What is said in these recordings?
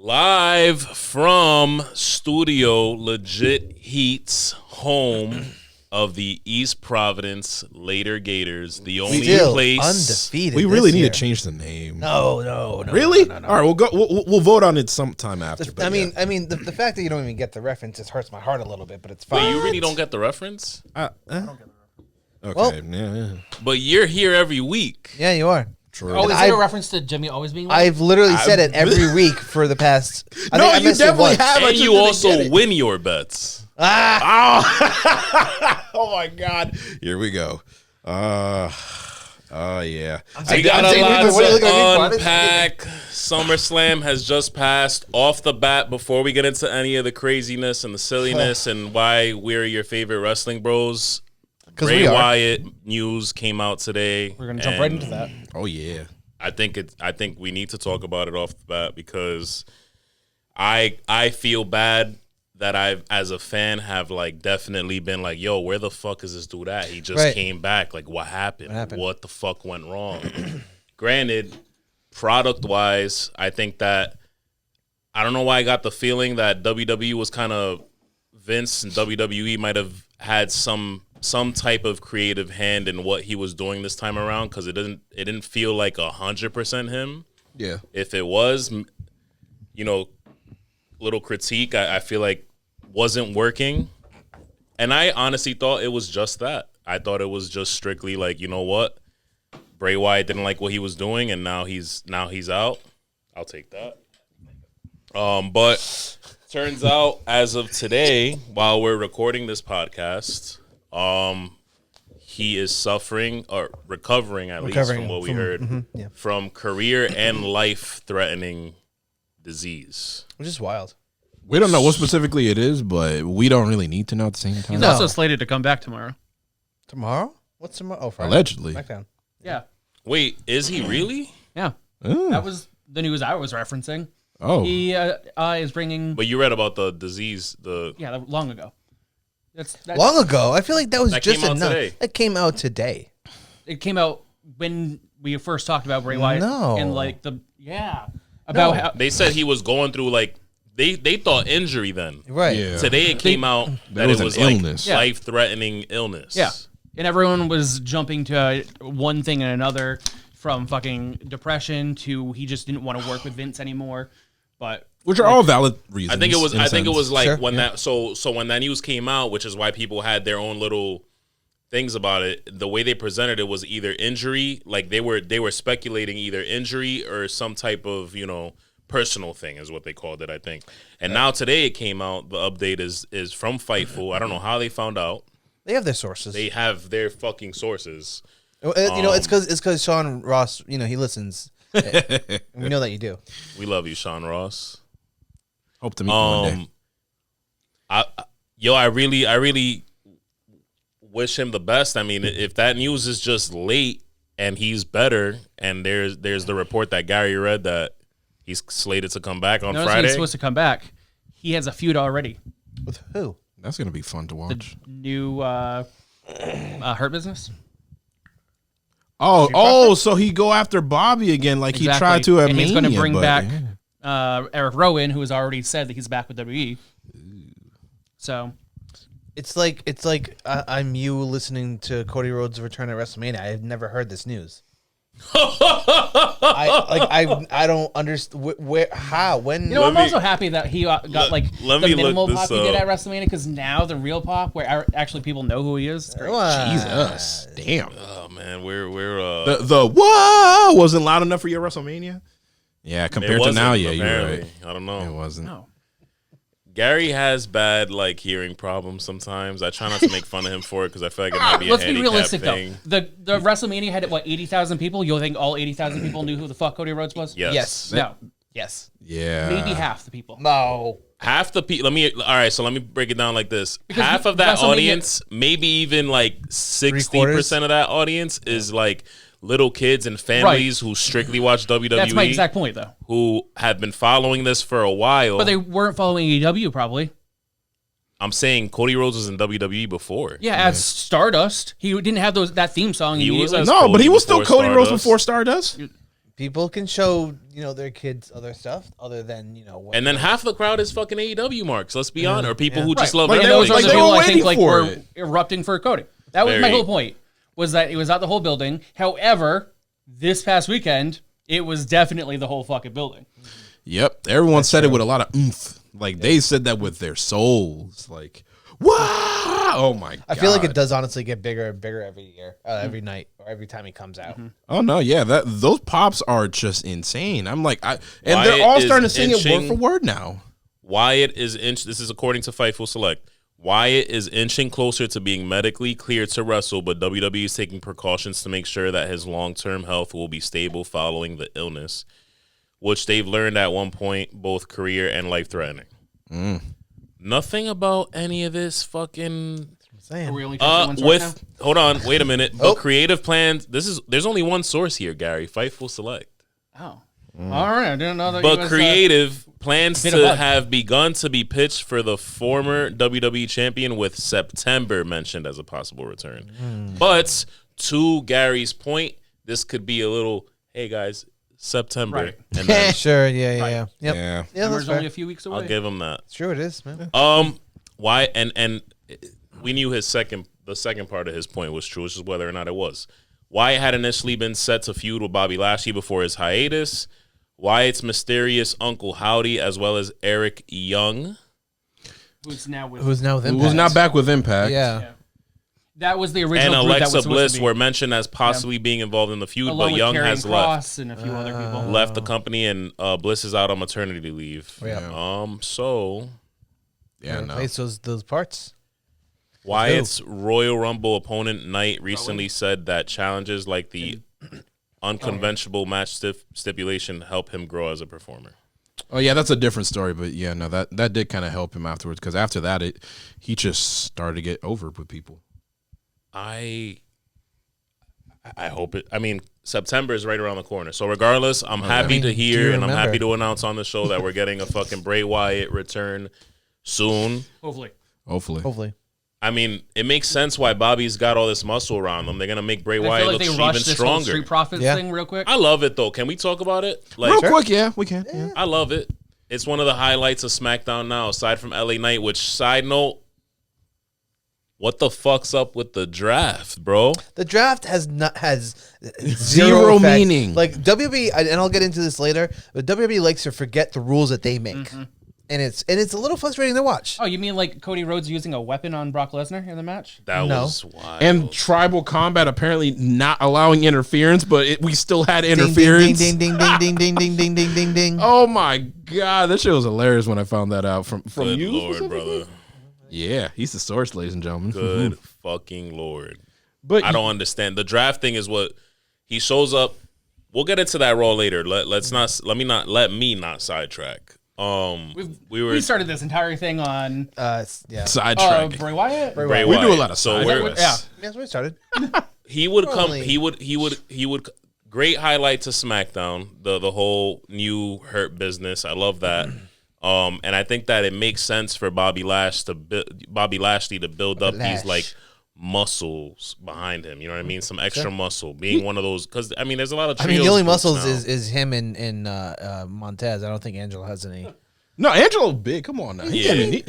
Live from Studio Legit Heat's home of the East Providence Later Gators, the only place undefeated. We really need to change the name. No. Really? No. All right, we'll go. We'll vote on it sometime after. I mean, the fact that you don't even get the reference just hurts my heart a little bit, but it's fine. Wait, you really don't get the reference? I don't get the reference. Okay, Well, yeah. But you're here every week. Yeah, you are. True. Oh, is it a reference to Jimmy always being late? I've literally said it every week for the past. I No, think I you missed it definitely once. have. And you also win your bets. Oh my God! Here we go. Yeah. We got a lot to unpack. SummerSlam has just passed. Off the bat, before we get into any of the craziness and the silliness and why we're your favorite wrestling bros, Bray Wyatt news came out today. We're gonna jump right into that. Oh yeah. I think we need to talk about it off the bat because I feel bad that I've, as a fan, have like definitely been like, yo, where the fuck is this dude at? He just came back. Like, what happened? What the fuck went wrong? Granted, product-wise, I think that I don't know why I got the feeling that WWE was kind of Vince and WWE might have had some type of creative hand in what he was doing this time around because it didn't feel like 100% him. Yeah. If it was, little critique, I feel like wasn't working. And I honestly thought it was just that. I thought it was just strictly like, you know what? Bray Wyatt didn't like what he was doing and now he's out. I'll take that. But turns out as of today, while we're recording this podcast, he is suffering or recovering at least from what we heard from career and life-threatening disease. Which is wild. We don't know what specifically it is, but we don't really need to know at the same time. He's also slated to come back tomorrow. Tomorrow? What's tomorrow? Oh, Friday. Allegedly. SmackDown. Yeah. Wait, is he really? Yeah. Oh. That was the news I was referencing. Oh. He is bringing... But you read about the disease, Yeah, long ago. That's long ago? I feel like that was that just came out enough. today. It came out today. It came out when we first talked about Bray Wyatt. No. And like about how... They said he was going through like they thought injury then. Right. Yeah. Today it came out that was it an was like illness. Yeah. life-threatening illness. Yeah. And everyone was jumping to one thing and another, from fucking depression to he just didn't want to work with Vince anymore. But Which are all valid reasons. I think it was like Sure. when that so when that news came out, which is why people had their own little things about it. The way they presented it was either injury, like they were speculating either injury or some type of, personal thing is what they called it, I think. And now today it came out, the update is from Fightful. I don't know how they found out. They have their sources. They have their fucking sources. It's because Sean Ross, he listens. We know that you do. We love you, Sean Ross. Hope to meet you one day. I really wish him the best. I mean, if that news is just late and he's better, and there's the report that Gary read that he's slated to come back on Friday. He's supposed to come back. He has a feud already. With who? That's gonna be fun to watch. The new Hurt Business. So he go after Bobby again, like Exactly. he tried to at And he's Mania, going to bring but, back yeah. Eric Rowan, who has already said that he's back with WWE. So It's like I'm you listening to Cody Rhodes' return at WrestleMania. I've never heard this news. I don't understand how, when. I'm also happy that he got the minimal look pop this he did up. at WrestleMania, because now the real pop, where actually people know who he is. It's great. Jesus, damn. Oh man, we're The whoa wasn't loud enough for your WrestleMania. Yeah, compared to now, yeah, you're apparently. right. I don't know. It wasn't. No. Gary has bad hearing problems sometimes. I try not to make fun of him for it because I feel like it might be a Let's be handicap realistic thing. though. The WrestleMania had 80,000 people. You'll think all 80,000 people knew who the fuck Cody Rhodes was? Yes. No. Yes. Yeah, Maybe half the people. No. Half the people. Let me break it down like this. Because half of that WrestleMania- audience, maybe even 60% of that audience is little kids and families who strictly watch WWE. That's my exact point though. Who have been following this for a while. But they weren't following AEW probably. I'm saying Cody Rhodes was in WWE before. Yeah, as Stardust. He didn't have that theme song. He was immediately. as No, but he was still before Cody Rhodes Stardust. before Stardust. People can show their kids other stuff other than And then half the crowd is fucking AEW marks. Let's be honest, or people who just Right. love And everything. those are the they people were I think waiting for were it. erupting for Cody. That was my Very. whole point. Was that it was out the whole building. However, this past weekend, it was definitely the whole fucking building. Yep. Everyone said it with a lot of oomph. Like they said that with their souls. Like, wow! Oh my god! I feel like it does honestly get bigger and bigger every year, every night, or every time he comes out. Oh no, yeah, those pops are just insane. I'm like, and Wyatt they're all is starting to sing it word inching- for word now. Wyatt is This is according to Fightful Select. Wyatt is inching closer to being medically cleared to wrestle, but WWE is taking precautions to make sure that his long-term health will be stable following the illness, which they've learned at one point both career and life-threatening. Nothing about any of this fucking. Are we only trusting one source now? Hold on, wait a minute. But creative plans. There's only one source here, Gary. Fightful Select. Oh. All right. I didn't know that. But creative plans bit of to bug. have begun to be pitched for the former WWE champion, with September mentioned as a possible return. But to Gary's point, this could be a little, hey guys, September. Right. And then Sure, yeah. Yep. Yeah. Yeah, that's Summer's fair. only a few weeks away. I'll give him that. True, it is, man. Why and we knew the second part of his point was true, which is whether or not it was. Wyatt had initially been set to feud with Bobby Lashley before his hiatus. Wyatt's mysterious Uncle Howdy, as well as Eric Young. Who's now with Who's now with Who Impact? was not back with Impact? Yeah. That was the And original group that was Alexa supposed Bliss to be, were mentioned as possibly being involved in the feud, along but with Young Karrion has left. Kross and a few other people. Left the company, and Bliss is out on maternity leave. Yeah. So Yeah, no. Replace those parts. Wyatt's Royal Rumble opponent Knight recently said that challenges like the unconventional match stipulation help him grow as a performer. Oh yeah, that's a different story, but yeah, no, that did kind of help him afterwards because after that, he just started to get over with people. I hope it. I mean, September is right around the corner. So regardless, I'm happy to do hear you and I'm remember? happy to announce on the show that we're getting a fucking Bray Wyatt return soon. Hopefully. Hopefully. I mean, it makes sense why Bobby's got all this muscle around him. They're gonna make Bray I Wyatt feel like look they even rushed this whole stronger. Street Profits Yeah. thing real quick. I love it though. Can we talk about it? Like, Real quick, yeah, we can. Yeah. I love it. It's one of the highlights of SmackDown now, aside from LA Knight. Which, side note, what the fuck's up with the draft, bro? The draft has Zero effect. meaning. Like WWE, and I'll get into this later, but WWE likes to forget the rules that they make, and it's a little frustrating to watch. Oh, you mean like Cody Rhodes using a weapon on Brock Lesnar in the match? That No. was wild. And tribal combat apparently not allowing interference, but we still had Ding, ding, interference. Ding ding ding ding ding ding ding ding ding ding. Oh my god, that shit was hilarious when I found that out from Good you. Lord, specifically? brother. Yeah, he's the source, ladies and gentlemen. Good fucking Lord. But I don't understand. The draft thing is what he shows up. We'll get into that Raw later. Let me not sidetrack. We started this entire thing on Yeah. sidetrack. Bray Wyatt. Bray We do a Wyatt. lot of so side we're, quests. Yeah. That's where it started. he would come. Only- He would. Great highlight to SmackDown. The whole new Hurt business. I love that. And I think that it makes sense for Bobby Lashley to build up these like muscles behind him. You know what I mean? Some extra muscle, being one of those. Because I mean, there's a lot of. I mean, the trios only books muscles now. is him and Montez. I don't think Angelo has any. No, Angelo's big. Come on now. He Yeah.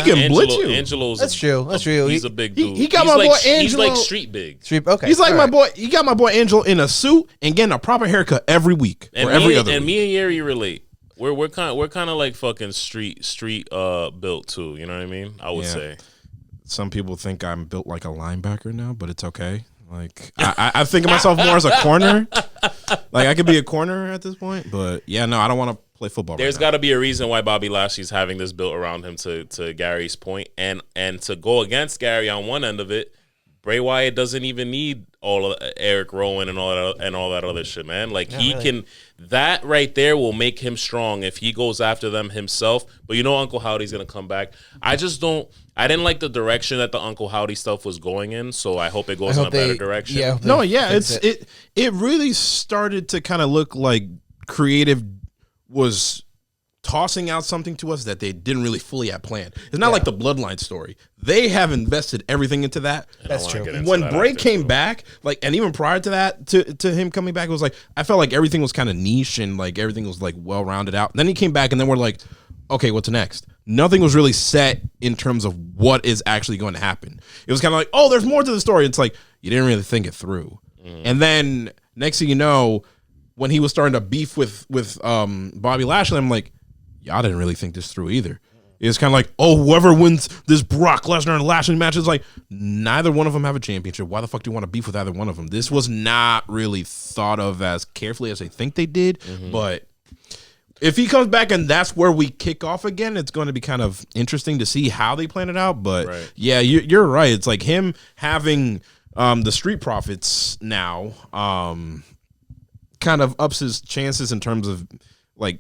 can blitz you. Angelo's That's true. That's true. He's a big dude. he got He's my like, boy He's like Angelo- street big. Okay. He's like all my right. boy. He got my boy Angelo in a suit and getting a proper haircut every week And or every other and week. me and Yeri relate. We're kind of like fucking street built too. You know what I mean? I would Yeah. say. Some people think I'm built like a linebacker now, but it's okay. Like I think of myself more as a corner. Like I could be a corner at this point, but yeah, no, I don't want to play football. There's right got to be a reason why Bobby Lashley's having this built around him. To Gary's point, and to go against Gary on one end of it, Bray Wyatt doesn't even need all of Eric Rowan and all that other shit, man. Like he really. can. That right there will make him strong if he goes after them himself. But you know, Uncle Howdy's gonna come back. I just don't. I didn't like the direction that the Uncle Howdy stuff was going in, so I hope it goes in a better direction. Yeah. now. No, yeah, it really started to kind of look like creative was tossing out something to us that they didn't really fully have planned. It's not like the Bloodline story. They have invested everything into that. That's true. When Bray came back, like, and even prior to that, to him coming back, it was like, I felt like everything was kind of niche and like everything was like well rounded out. And then he came back, and then we're like, okay, what's next? Nothing was really set in terms of what is actually going to happen. It was kind of like, oh, there's more to the story. It's like, you didn't really think it through. And then next thing you know, when he was starting to beef with Bobby Lashley, I'm like, y'all didn't really think this through either. It's kind of like, oh, whoever wins this Brock Lesnar and Lashley match is like, neither one of them have a championship. Why the fuck do you want to beef with either one of them? This was not really thought of as carefully as they think they did. But if he comes back and that's where we kick off again, it's going to be kind of interesting to see how they plan it out. But yeah, you're right. It's like him having the Street Profits now kind of ups his chances in terms of like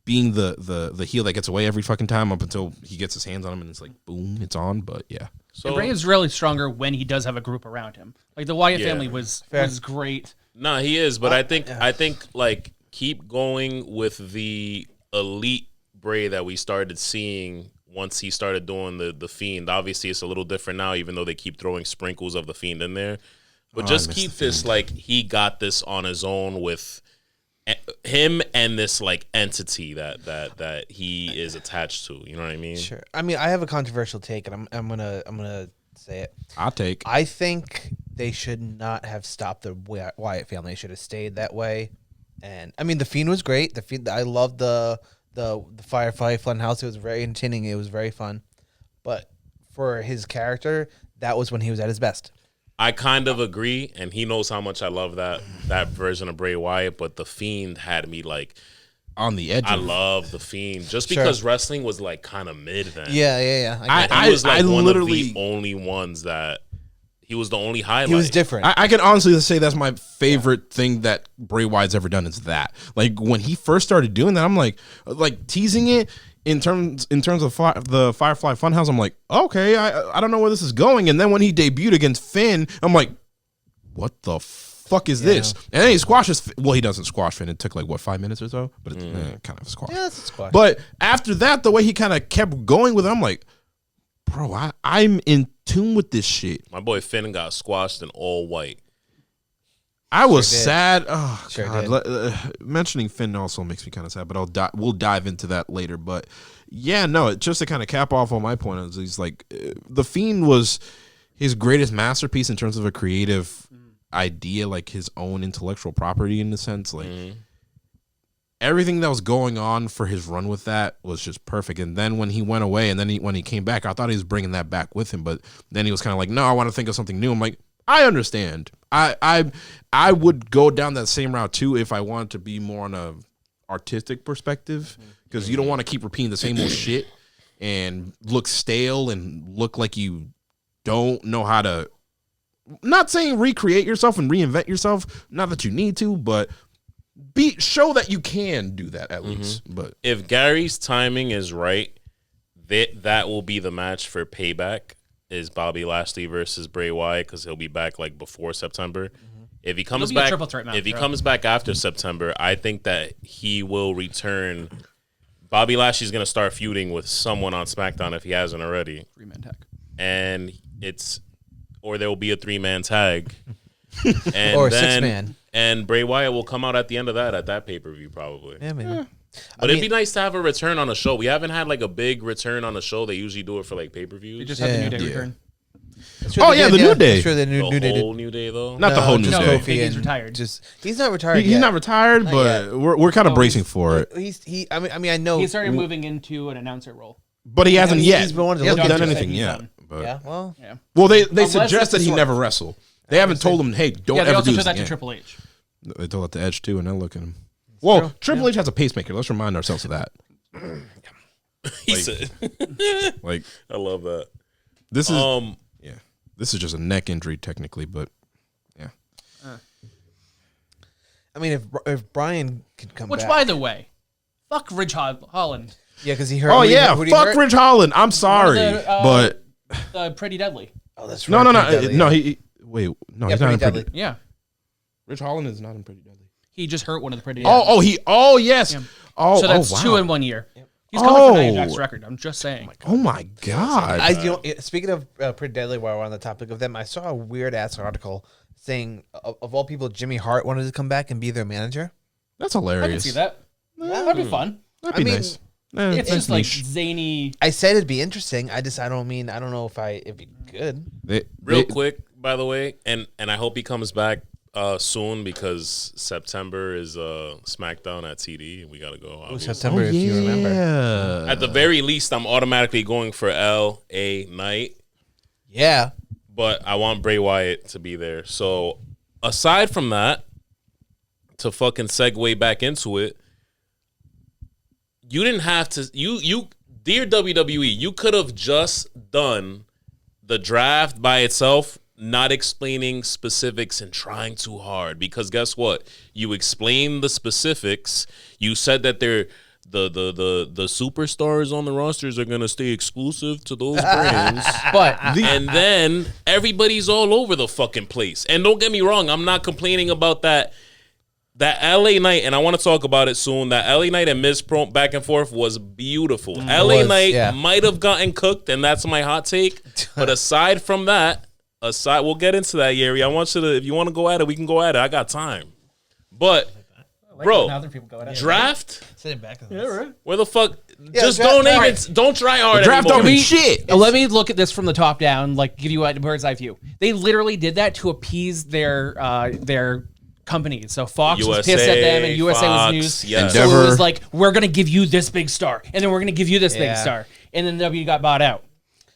being the heel that gets away every fucking time up until he gets his hands on him and it's like, boom, it's on. But yeah. So Bray is really stronger when he does have a group around him. Like the Wyatt family was great. No, he is, but I think like keep going with the elite Bray that we started seeing once he started doing the Fiend. Obviously, it's a little different now, even though they keep throwing sprinkles of the Fiend in there. But just keep this like he got this on his own with him and this like entity that he is attached to. You know what I mean? Sure. I mean, I have a controversial take, and I'm gonna say it. I think they should not have stopped the Wyatt family. They should have stayed that way. And I mean, the Fiend was great. The Fiend, I loved the Firefly Funhouse. It was very entertaining. It was very fun. But for his character, that was when he was at his best. I kind of agree, and he knows how much I love that version of Bray Wyatt. But the Fiend had me like on the edge. I love the Fiend just because wrestling was like kind of mid then. Yeah. He was like one of the only ones that. He was the only highlight. He was different. I can honestly say that's my favorite thing that Bray Wyatt's ever done is that. Like when he first started doing that, I'm like teasing it in terms of the Firefly Funhouse. I'm like, okay, I don't know where this is going. And then when he debuted against Finn, I'm like, what the fuck is this? And then he squashes. Well, he doesn't squash Finn. It took like what 5 minutes or so, but it's kind of a squash. Yeah, it's a squash. But after that, the way he kind of kept going with it, I'm like, bro, I'm in tune with this shit. My boy Finn got squashed in all white. I was sad. Oh God, mentioning Finn also makes me kind of sad. But we'll dive into that later. But yeah, no, just to kind of cap off on my point is, he's like the Fiend was his greatest masterpiece in terms of a creative idea, like his own intellectual property in a sense, like. Everything that was going on for his run with that was just perfect. And then when he went away and then when he came back, I thought he was bringing that back with him. But then he was kind of like, no, I want to think of something new. I'm like, I understand. I would go down that same route too if I wanted to be more on a artistic perspective, because you don't want to keep repeating the same old shit and look stale and look like you don't know how to, not saying recreate yourself and reinvent yourself, not that you need to, but show that you can do that at least. But if Gary's timing is right, that will be the match for Payback. Is Bobby Lashley versus Bray Wyatt, because he'll be back like before September. If he comes back, comes back after September, I think that he will return. Bobby Lashley's gonna start feuding with someone on SmackDown if he hasn't already. 3-man tag, and or there will be a 3-man tag, and or a 6-man. And Bray Wyatt will come out at the end of that at that pay-per-view probably. Yeah, maybe. But it'd be nice to have a return on a show. We haven't had like a big return on a show. They usually do it for like pay-per-views. They just had the New Day return. Oh yeah, the New Day. Sure, the New Day. Whole New Day though. Not the whole New Day. He's retired. He's not retired. He's not retired, but we're kind of bracing for it. I mean, I know he started moving into an announcer role, but he hasn't yet. He's been wanting to he hasn't look done into anything yet. Well, they suggested he never wrestle. They haven't told him, hey, don't ever do this. They also told that to Triple H. They told that to Edge too, and now look at him. Well, Triple H has a pacemaker. Let's remind ourselves of that. He said, like, I love that. This is this is just a neck injury technically, but yeah. I mean, if Brian could come back. Which, by the way, fuck Ridge Holland. Yeah, because he hurt. Oh yeah, fuck Ridge Holland. I'm sorry, but Pretty Deadly. Oh, that's right. No. He's not in Pretty. Yeah. Rich Holland is not in Pretty Deadly. He just hurt one of the Pretty Deadly. Yes. Yeah. So that's 2 in 1 year. Yep. He's coming for Nia Jax's record. I'm just saying. Oh my god! Speaking of Pretty Deadly, while we're on the topic of them, I saw a weird ass article saying of all people, Jimmy Hart wanted to come back and be their manager. That's hilarious. I can see that. That'd be fun. That'd be nice. It's just like zany. I said it'd be interesting. I don't know if it'd be good. Real quick, by the way, and I hope he comes back soon because September is SmackDown at TD and we gotta go. September, if you remember. At the very least, I'm automatically going for LA Knight. Yeah, but I want Bray Wyatt to be there. So aside from that, to fucking segue back into it, you didn't have to. You dear WWE, you could have just done the draft by itself, not explaining specifics and trying too hard. Because guess what? You explained the specifics. You said that they're the superstars on the rosters are gonna stay exclusive to those brands. And then everybody's all over the fucking place. And don't get me wrong, I'm not complaining about that LA Knight, and I want to talk about it soon. That LA Knight and Miz back and forth was beautiful. LA Knight might have gotten cooked, and that's my hot take. But aside from that, we'll get into that, Yeri. I want you to, if you want to go at it, we can go at it. I got time. But bro, draft? Where the fuck? Just don't try hard draft anymore. don't mean shit. Let me look at this from the top down, like give you a bird's eye view. They literally did that to appease their companies. So Fox was pissed at them, and USA was news. Yes. So it was like, we're gonna give you this big star, and then we're gonna give you this big star, and then W got bought out.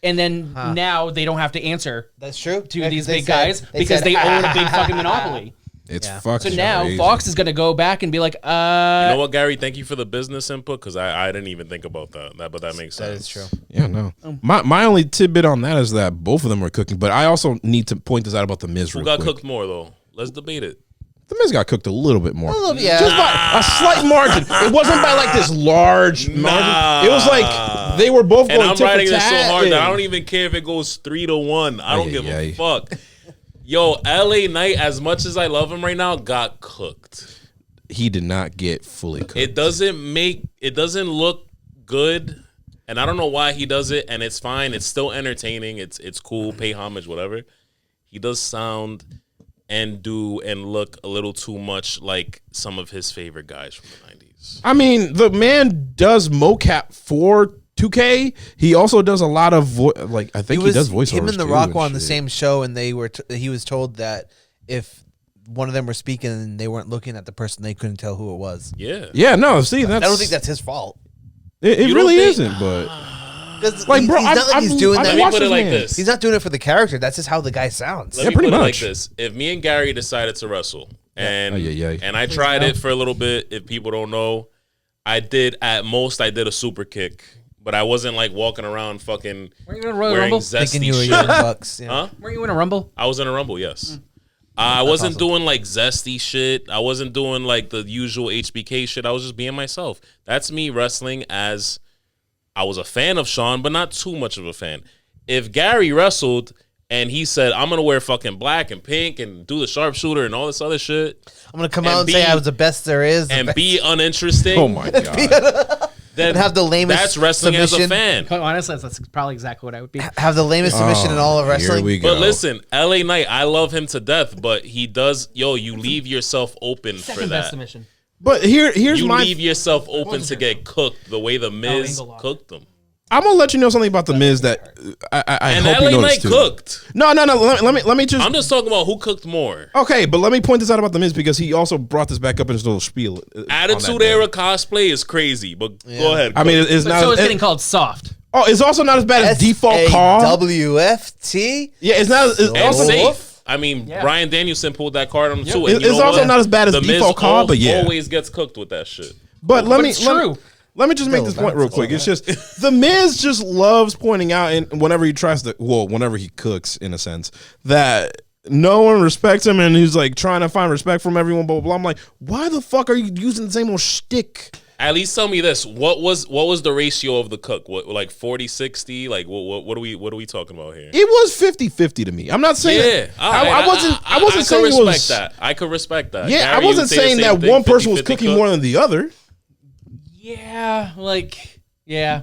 And then now they don't have to answer. That's true. To these big guys because they own a big fucking monopoly. It's fucking so now crazy. Fox is going to go back and be like, You know what, Gary? Thank you for the business input because I didn't even think about that. But that makes sense. That is true. Yeah, no. My only tidbit on that is that both of them were cooking, but I also need to point this out about the Miz. Who got cooked more though? Let's debate it. The Miz got cooked a little bit more. Yeah. Just by a slight margin. It wasn't by like this large margin. It was like they were both going I'm writing this so hard that I and don't even care if it goes 3-1. I don't give a fuck. Yo, LA Knight, as much as I love him right now, got cooked. He did not get fully cooked. It doesn't look good, and I don't know why he does it, and it's fine. It's still entertaining. It's cool. Pay homage, whatever. He does sound and do and look a little too much like some of his favorite guys from the 90s. I mean, the man does mocap for 2K. He also does a lot of I think he does voiceovers. Him and The Rock were on the same show, and they were. He was told that if one of them were speaking and they weren't looking at the person, they couldn't tell who it was. Yeah. No, see, I don't think that's his fault. It really isn't, but. Like, bro, he's not like he's doing that. Let me put it like this. He's not doing it for the character. That's just how the guy sounds. Let me put it like this. If me and Gary decided to wrestle, and I tried it for a little bit, if people don't know, I did a super kick, but I wasn't like walking around fucking Were you in a Royal wearing Rumble? zesty Thinking you were shit. Young Bucks. Yeah. Huh? Were you in a Rumble? I was in a Rumble, yes. I wasn't doing like zesty shit. I wasn't doing like the usual HBK shit. I was just being myself. That's me wrestling as I was a fan of Sean, but not too much of a fan. If Gary wrestled and he said, I'm going to wear fucking black and pink and do the sharpshooter and all this other shit. I'm going to come out and say I was the best there is. And be uninteresting. Oh my God. Then have the lamest That's wrestling submission. as a fan. Honestly, that's probably exactly what I would be. Have the lamest submission in all of wrestling. Here we go. But listen, LA Knight, I love him to death, but he does, you leave yourself open for Second that. best submission. But here's You my. leave yourself open to get cooked the way the Miz Angle lock. cooked them. I'm gonna let you know something about the Miz that I And hope you LA noticed Knight too. cooked. No. Let me just. I'm just talking about who cooked more. Okay, but let me point this out about the Miz because he also brought this back up in his little spiel. Attitude Era cosplay is crazy, but go ahead. I mean, it's not. So it's getting called soft. Oh, it's also not as bad as default call. WFT. Yeah, it's not. It's and also safe. I mean, Bryan Danielson pulled that card on him too. And it's also not as bad as the default Miz call, but yeah, always gets cooked with that shit. But let me. it's true. Let me just make this point real quick. It's just the Miz just loves pointing out, and whenever he whenever he cooks, in a sense, that no one respects him, and he's like trying to find respect from everyone. Blah blah blah. I'm like, why the fuck are you using the same old shtick? At least tell me this: what was the ratio of the cook? What, like 40-60? Like what are we talking about here? It was 50-50 to me. I'm not saying I wasn't saying it was that. I could respect that. Yeah, Gary, I wasn't saying that one person was cooking more than the other. Yeah, like Yeah.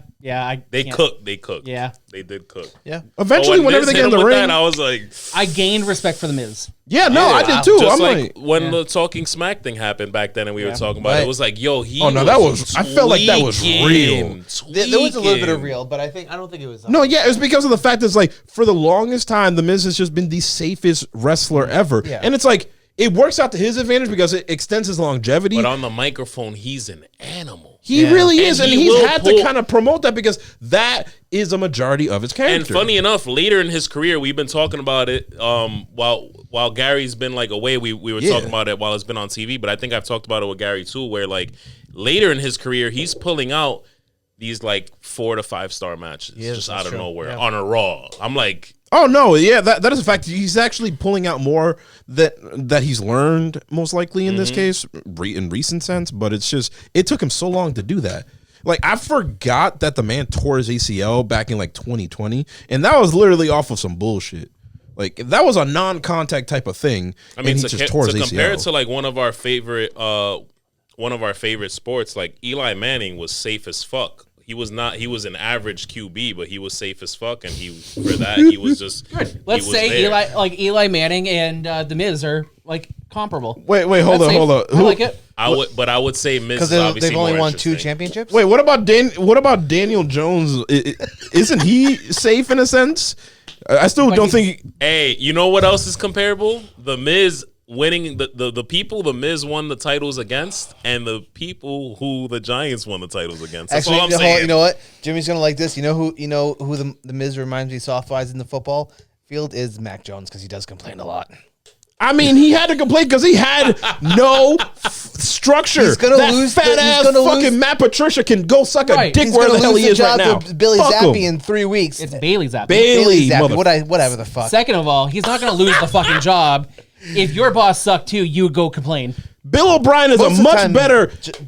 They cooked. Yeah. They did cook. Yeah. Eventually, whenever they get in the ring, I was like, I gained respect for the Miz. Yeah, no, I did too. Just I'm like when the Talking Smack thing happened back then, and we were talking about it. It was like, yo, he. Oh no, that was. I felt like that was real. There was a little bit of real, but I don't think it was. No, yeah, it was because of the fact that it's like for the longest time, the Miz has just been the safest wrestler ever, and it's like it works out to his advantage because it extends his longevity. But on the microphone, he's an animal. He really is, and he's had to kind of promote that because that is a majority of his character. And funny enough, later in his career, we've been talking about it. While Gary's been like away, we were talking about it while it's been on TV. But I think I've talked about it with Gary too, where like later in his career, he's pulling out these like 4 to 5 star matches just out of nowhere on a Raw. I'm like, oh no, yeah, that is a fact. He's actually pulling out more that he's learned most likely in this case in recent sense. But it's just it took him so long to do that. Like I forgot that the man tore his ACL back in like 2020, and that was literally off of some bullshit. Like that was a non-contact type of thing. I mean, he just tore his ACL. Compare it to like one of our favorite sports, like Eli Manning was safe as fuck. He was an average QB, but he was safe as fuck, and he was just good. Let's say Eli Manning and the Miz are like comparable. Wait, hold on. I like it. I would say Miz because they've only won 2 championships. Wait, what about Daniel Jones? Isn't he safe in a sense? I still don't think. Hey, you know what else is comparable? The Miz winning the people the Miz won the titles against, and the people who the Giants won the titles against. That's all I'm saying. You know what? Jimmy's gonna like this. You know who the Miz reminds me soft-wise in the football field is Mac Jones, because he does complain a lot. I mean, he had to complain because he had no structure. He's gonna lose. Fat ass fucking Matt Patricia can go suck a dick where the hell he is right now. Billy Zappi in 3 weeks. It's Bailey Zappi. Bailey Zappi. Whatever the fuck. Second of all, he's not gonna lose the fucking job. If your boss sucked too, you would go complain. Bill O'Brien is a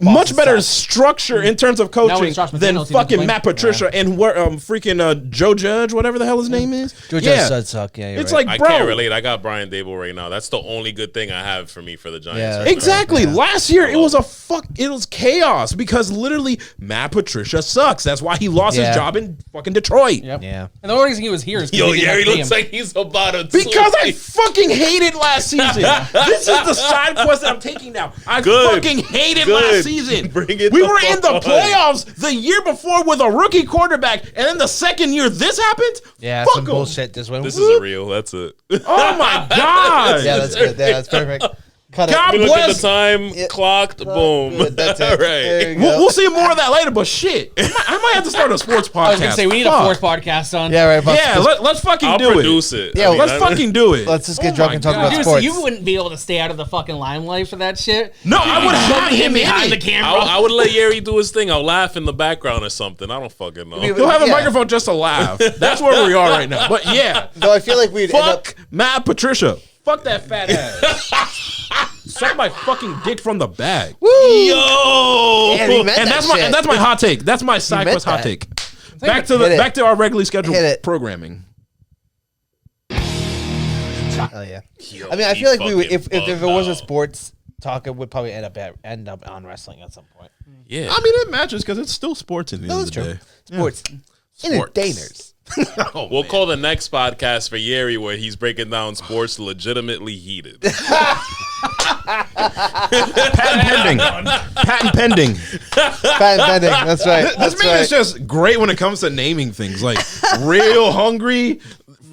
much better structure in terms of coaching than fucking Matt Patricia and freaking Joe Judge, whatever the hell his name is. Joe Judge does suck. Yeah, it's right. like, bro, I can't relate. I got Brian Dable right now. That's the only good thing I have for the Giants. Yeah, right exactly. Now. Last year it was chaos because literally Matt Patricia sucks. That's why he lost his job in fucking Detroit. Yep. Yeah. And the only reason he was here is he looks like he's about to because I fucking hated last season. This is the side quest that I'm taking now. I fucking hated last season. We were in the playoffs the year before with a rookie quarterback, and then the second year this happened. Yeah, fuck some bullshit. This is real. That's it. Oh my god. Yeah, that's good. Yeah, that's perfect. God bless. Look at the time clocked. Boom. That's it. Right. We'll see more of that later. But shit, I might have to start a sports podcast. I was gonna say we need a fourth podcast on. Yeah, right. Yeah, let's fucking do it. I'll produce it. Yeah, let's fucking do it. Let's just get drunk and talk about sports. So you wouldn't be able to stay out of the fucking limelight for that shit. No, I would have him behind the camera. I would let Yeri do his thing. I'll laugh in the background or something. I don't fucking know. He'll have a microphone just to laugh. That's where we are right now. But yeah, no, I feel like we'd fuck Matt Patricia. Fuck that fat ass. Suck my fucking dick from the bag. Woo! Yo! And that's my hot take. That's my side quest hot take. Back to our regularly scheduled programming. Oh yeah. Yo, I mean, I feel like we would if there was a sports talk, it would probably end up on wrestling at some point. Yeah. I mean, it matches because it's still sports in the end of the day. Sports. Entertainers. We'll call the next podcast for Yeri where he's breaking down sports legitimately heated. Patent pending. That's right. This man is just great when it comes to naming things. Like real hungry,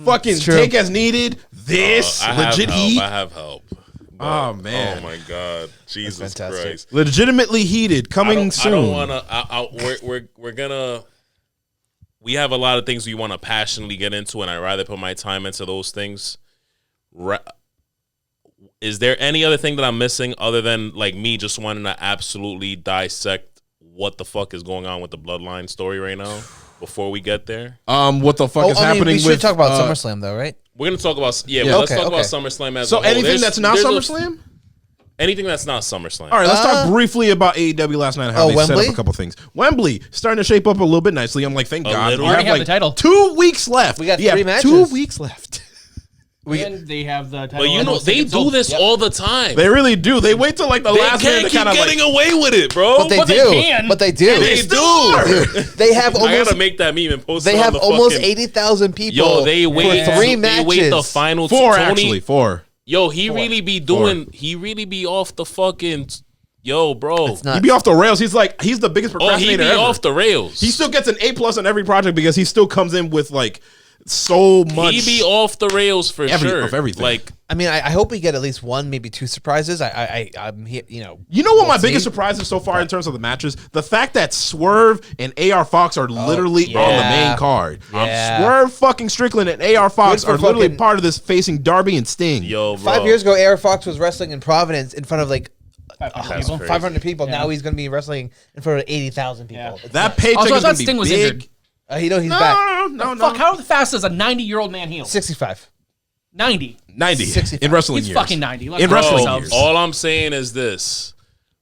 fucking take as needed. This legit heat. I have help. Oh man! Oh my God! Jesus Christ! Legitimately heated. Coming soon. I don't want to. We're gonna. We have a lot of things we want to passionately get into, and I'd rather put my time into those things. Is there any other thing that I'm missing other than like me just wanting to absolutely dissect what the fuck is going on with the Bloodline story right now before we get there? What the fuck is happening? We should talk about SummerSlam though, right? We're gonna talk about let's talk about SummerSlam as a whole. So anything that's not SummerSlam? Anything that's not SummerSlam. All right, let's talk briefly about AEW last night and how they set up a couple things. Wembley starting to shape up a little bit nicely. I'm like, thank God. We have the title. 2 weeks left. We got 3 matches. 2 weeks left. And they have the title. But you know, they do this all the time. They really do. They wait till like the last minute to keep kind of getting away with it, bro. But they do. They can. But they do. They do. They have almost. I gotta make that meme and post it. They on have the almost fucking, 80,000 people. Yo, they wait for 3 matches. They wait the final 4 Tony, actually 4. Yo, he really be doing. He really be off the fucking. Yo, bro. He be off the rails. He's the biggest procrastinator he be ever. off the rails. He still gets an A+ on every project because he still comes in with like so much. He be off the rails for sure. Of everything. Like, I mean, I hope we get at least 1, maybe 2 surprises. I'm here, you know. You know what my we'll biggest see. surprise is so far in terms of the matches? The fact that Swerve and AR Fox are literally on the main card. Yeah. Swerve fucking Strickland and AR Fox for are literally fucking- part of this facing Darby and Sting. yo, bro. 5 years ago, Air Fox was wrestling in Providence in front of like 500 people. Yeah. Now he's going to be wrestling in front of 80,000 people. Yeah. It's That nuts. paycheck Also, I is thought going to be Sting was big. injured. You know he's back. No. Fuck, how fast does a 90-year-old man heal? 65. 90. 90 65. in wrestling He's years. fucking 90. Let's In go wrestling ourselves. years. All I'm saying is this: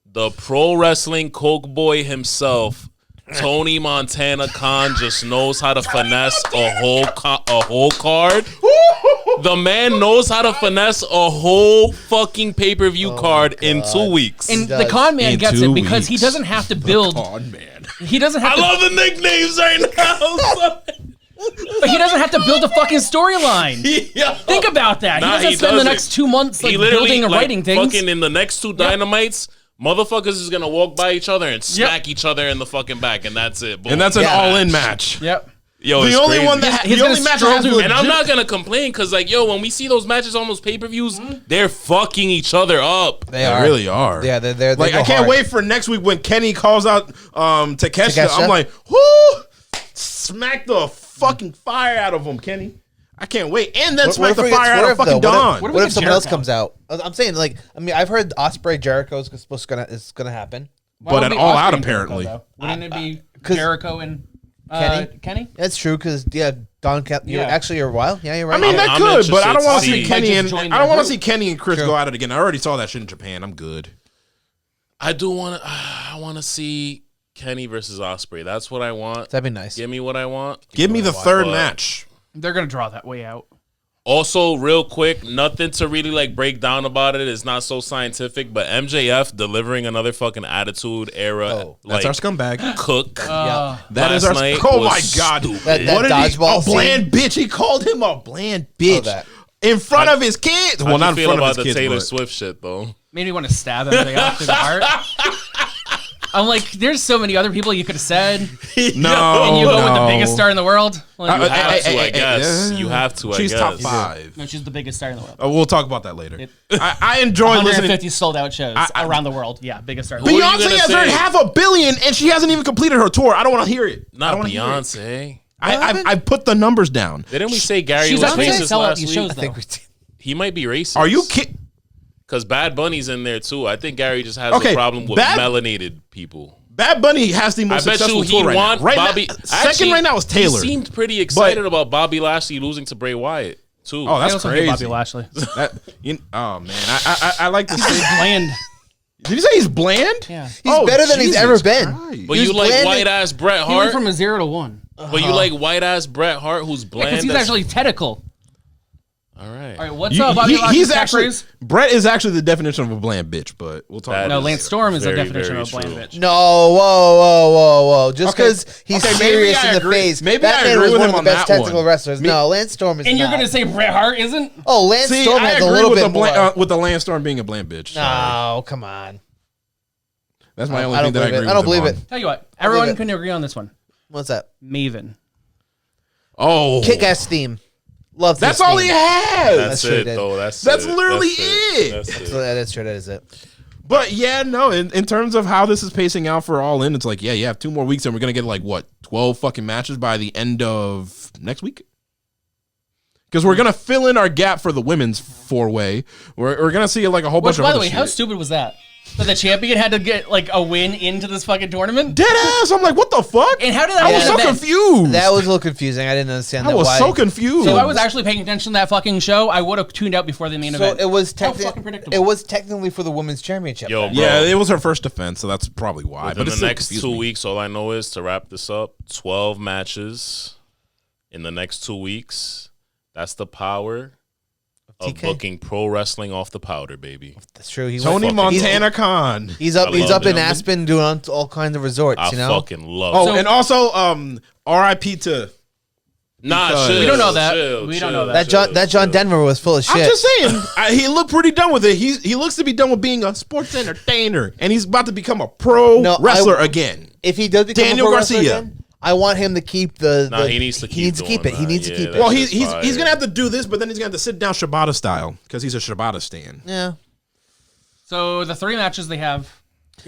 the pro wrestling coke boy himself, Tony Montana Khan, just knows how to finesse a whole card. The man knows how to finesse a whole fucking pay-per-view card in 2 weeks. And He the does. con man In gets 2 it because he weeks. doesn't have to build. Con man. He doesn't have I to. love the nicknames right now. But he doesn't have to build a fucking storyline. Yo. Think about that. Nah, he doesn't he spend the doesn't. next 2 months like He literally, building and like, writing things. fucking in the next 2 Dynamites, motherfuckers is gonna walk by each other and smack each other in the fucking back, and that's it. Boom. And that's an Yeah. all-in match. Yep. Yo, The it's only crazy. one that He's the only gonna match stroll that has through- And I'm not gonna complain because, like, yo, when we see those matches almost pay-per-views, they're fucking each other up. They They are. really are. Yeah, they're Like, go I can't hard. wait for next week when Kenny calls out Takeshita. Takeshita? I'm like, whoo! Smack the fucking fire out of him, Kenny. I can't wait. And then smack if the we get fire out of Swerve, fucking though? Don. What What if if someone else Jericho? comes out? I'm saying, like, I mean, I've heard Osprey Jericho is gonna happen. Why But would at it be All Osprey Out, and Jericho, apparently. though? Wouldn't it be 'cause- Jericho and Kenny? Kenny? That's true because Don. You're Yeah. actually you're a while. Yeah, you're right. I mean, that I'm could, but I don't interested want to to see see- Kenny Might and just join I don't their want to group. see Kenny and Chris True. go at it again. I already saw that shit in Japan. I'm good. I do want to. I want to see Kenny versus Osprey. That's what I want. That'd be nice. Give me what I want. Give me the third But- match. They're gonna draw that way out. Also, real quick, nothing to really like break down about it. It's not so scientific, but MJF delivering another fucking Attitude Era That's like our scumbag. cook. Yeah. That is last our. night Oh was my god! stupid. That What did he? dodgeball A bland bitch. He called him a bland bitch that. in front of his kids. Well, How'd not you in feel front about of the his kids. Taylor but- Swift shit though? Made me want to stab everything out through the heart. I'm like, there's so many other people you could have said. No, And you go with the no. biggest star in the world. Like, You have to, I hey, guess. yeah. You have to, She's I guess. top 5. no, she's the biggest star in the world. We'll talk about that later. I enjoy listening. 150 sold out shows I- around the world. Yeah, biggest star. Who are you Beyonce gonna has earned say? $500 million and she hasn't even completed her tour. I don't want to hear it. I Not don't wanna hear it. Beyonce. I put the numbers down. Didn't we say Gary She's was not gonna racist sell out last these week? shows, I think we. He might be racist. Are you kidding? Because Bad Bunny's in there too. I think Gary just has Okay, a problem with melanated people. Bad Bunny has the most I bet successful you he tour right won now. Right Bobby. now, second right now is Taylor. He seemed pretty excited about Bobby Lashley losing to Bray Wyatt too. Oh, I that's also crazy. hate Bobby Lashley. Oh man, I like to say. Bland. Did you say he's bland? Yeah. He's better than he's ever been. but he you was like bland white ass Bret He went Hart. from a 0 to 1. But you like white ass Bret Hart, who's bland. Because he's as- actually technical. all right. All right, what's Bobby Lashley's He's actually catchphrase? Brett is actually the definition of a bland bitch, but we'll talk That about No, is Lance Storm is the very, definition very of a bland true. bitch. No, whoa. Just Okay. because he's Okay, maybe serious I in the agree. face. Maybe that I man agree was with one him of on the best that technical one. wrestlers. No, Lance Storm is And you're not. going to say Bret Hart isn't? Oh, Lance See, Storm I has a agree little with bit more. with the Lance Storm being a bland bitch. Sorry. No, come on. That's my only I thing don't that I believe agree it. I don't with him believe on. it. Tell you what, everyone it. can agree on this one. What's that? Maven. Oh, Kick-ass theme. Love that's this all theme. he has. That's true, it, Dad. though. That's literally That's it. That's it. That's true. That is it. But yeah, no. In terms of how this is pacing out for All In, it's like you have 2 more weeks, and we're gonna get like what 12 fucking matches by the end of next week. Because we're gonna fill in our gap for the women's 4-way. We're gonna see like a whole Which, bunch of by the other way, how shit. stupid was that? That the champion had to get like a win into this fucking tournament? Dead ass. I'm like, what the fuck? And how did that I was so happen? confused. That was a little confusing. I didn't understand I that. was why. so confused. So if I was actually paying attention to that fucking show, I would have tuned out before the main So event. it was How fucking predictable. It was technically for the women's championship. Yo, then. bro. Yeah, it was her first defense, so that's probably why. Within But it's the still next confused 2 me. weeks, all I know is to wrap this up: 12 matches in the next 2 weeks. That's the power of booking pro wrestling off the powder, baby. That's true. Tony Montana Khan. He's up in Aspen doing all kinds of resorts. I you know, fucking love. Oh, and also R.I.P. to. Nah, we don't know that. We don't know that. That John Denver was full of shit. I'm just saying, he looked pretty done with it. He looks to be done with being a sports entertainer, and he's about to become a pro wrestler again. If he does become Daniel a pro Garcia. wrestler again, I want him to keep the. He needs to keep it. He needs to keep it. Well, he's gonna have to do this, but then he's gonna have to sit down Shibata style because he's a Shibata stan. Yeah. So the 3 matches they have.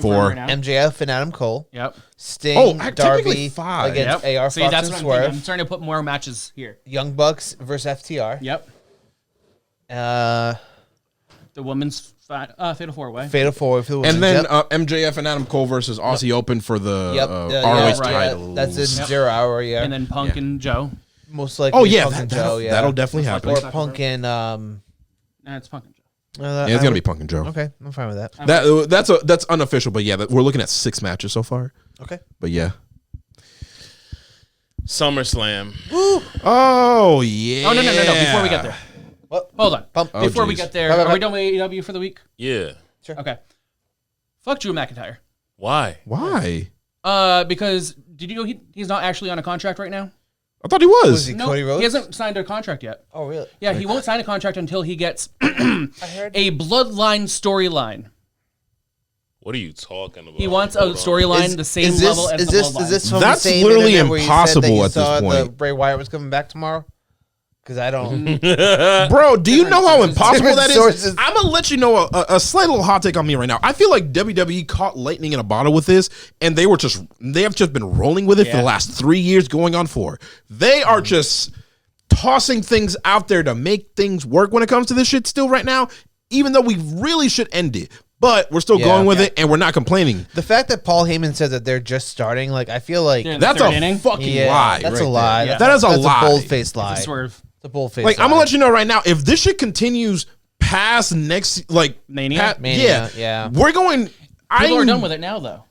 For MJF and Adam Cole. Yep. Sting, Darby 5 against AR Fox and what Swerve. I'm starting to put more matches here. Young Bucks versus FTR. Yep. The women's Fatal 4-Way. Fatal 4-Way for the women. And then MJF and Adam Cole versus Aussie Open for the ROH title. That's in 0 hour, yeah. And then Punk and Joe. Most likely. Oh yeah, Punk and Joe, yeah. That'll definitely happen. Or Punk and It's Punk and Joe. It's gonna be Punk and Joe. Okay, I'm fine with that. That's unofficial, but yeah, we're looking at 6 matches so far. Okay, but yeah, SummerSlam. Woo. Oh yeah. Oh no! Before we get there, hold on. Before we get there, are we done with AEW for the week? Yeah. Sure. Okay. Fuck Drew McIntyre. Why? Because did you know he's not actually on a contract right now? I thought he was. Was he Cody Rhodes? He hasn't signed a contract yet. Oh really? Yeah, he won't sign a contract until he gets a Bloodline storyline. What are you talking about? He wants a storyline the same level as the Bloodline. Is this from That's the same literally internet where impossible you at said that this you saw point. Bray Wyatt was coming back tomorrow. Because I don't. Bro, do you know how impossible that is? Sources. I'm going to let you know a slight little hot take on me right now. I feel like WWE caught lightning in a bottle with this, and they have just been rolling with it for the last 3 years, going on 4. They are just tossing things out there to make things work when it comes to this shit still right now, even though we really should end it. But we're still going with it, and we're not complaining. The fact that Paul Heyman said that they're just starting, like, I feel like that's a fucking lie. That's a lie. Yeah. That is a lie. That's a bold-faced lie. It's a swerve. It's a bold-faced lie. lie. I'm going to let you know right now, if this shit continues past next, like... Mania? Yeah. We're going... People are done with it now, though.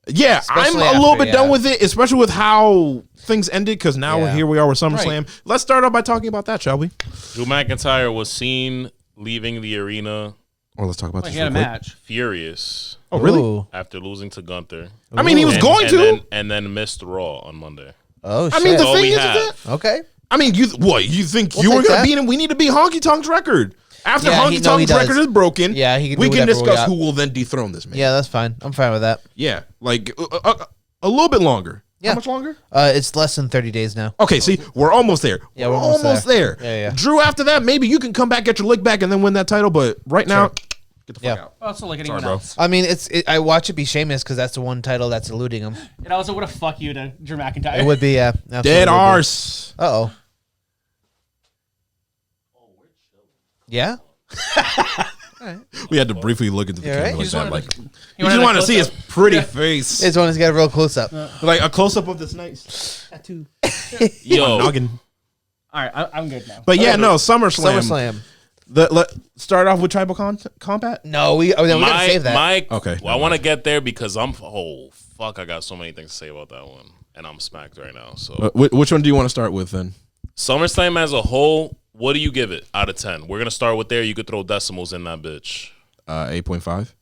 Yeah, Especially I'm a little bit done with it, especially with how things ended, because now here we are with SummerSlam. Right. Let's start off by talking about that, shall we? Drew McIntyre was seen leaving the arena... Oh, let's talk about this. He had a match. Furious. Oh, really? Ooh. After losing to Gunther. I mean, he was going to. And then missed Raw on Monday. Oh, shit. I mean, the thing is that... Okay. I mean, you think you were going to beat him? We need to beat Honky Tonk's record. After Honky Tonk's record is broken, we can discuss who will then dethrone this man. Yeah, that's fine. I'm fine with that. Yeah, like a little bit longer. Yeah. How much longer? It's less than 30 days now. Okay, see, we're almost there. Yeah, we're almost there. Yeah. Drew, after that, maybe you can come back, get your lick back, and then win that title. But right now, get the fuck out. Also, like anyone else. I mean, I watch it be Sheamus because that's the one title that's eluding him. It also would have fuck you to Drew McIntyre. It would be, yeah. Dead arse. Uh-oh. Yeah? Right. We had to briefly look into the camera right? like that. Like, you just want to see his pretty face. It's one that's got a real close-up. Like a close-up of this nice tattoo. Yo. Noggin. All right, I'm good now. But yeah, no, SummerSlam. Start off with Tribal Combat? No, we gotta save that. Okay. Well, I want to get there because I got so many things to say about that one. And I'm smacked right now. So which one do you want to start with then? SummerSlam as a whole, what do you give it out of 10? We're going to start with there. You could throw decimals in that bitch. 8.5.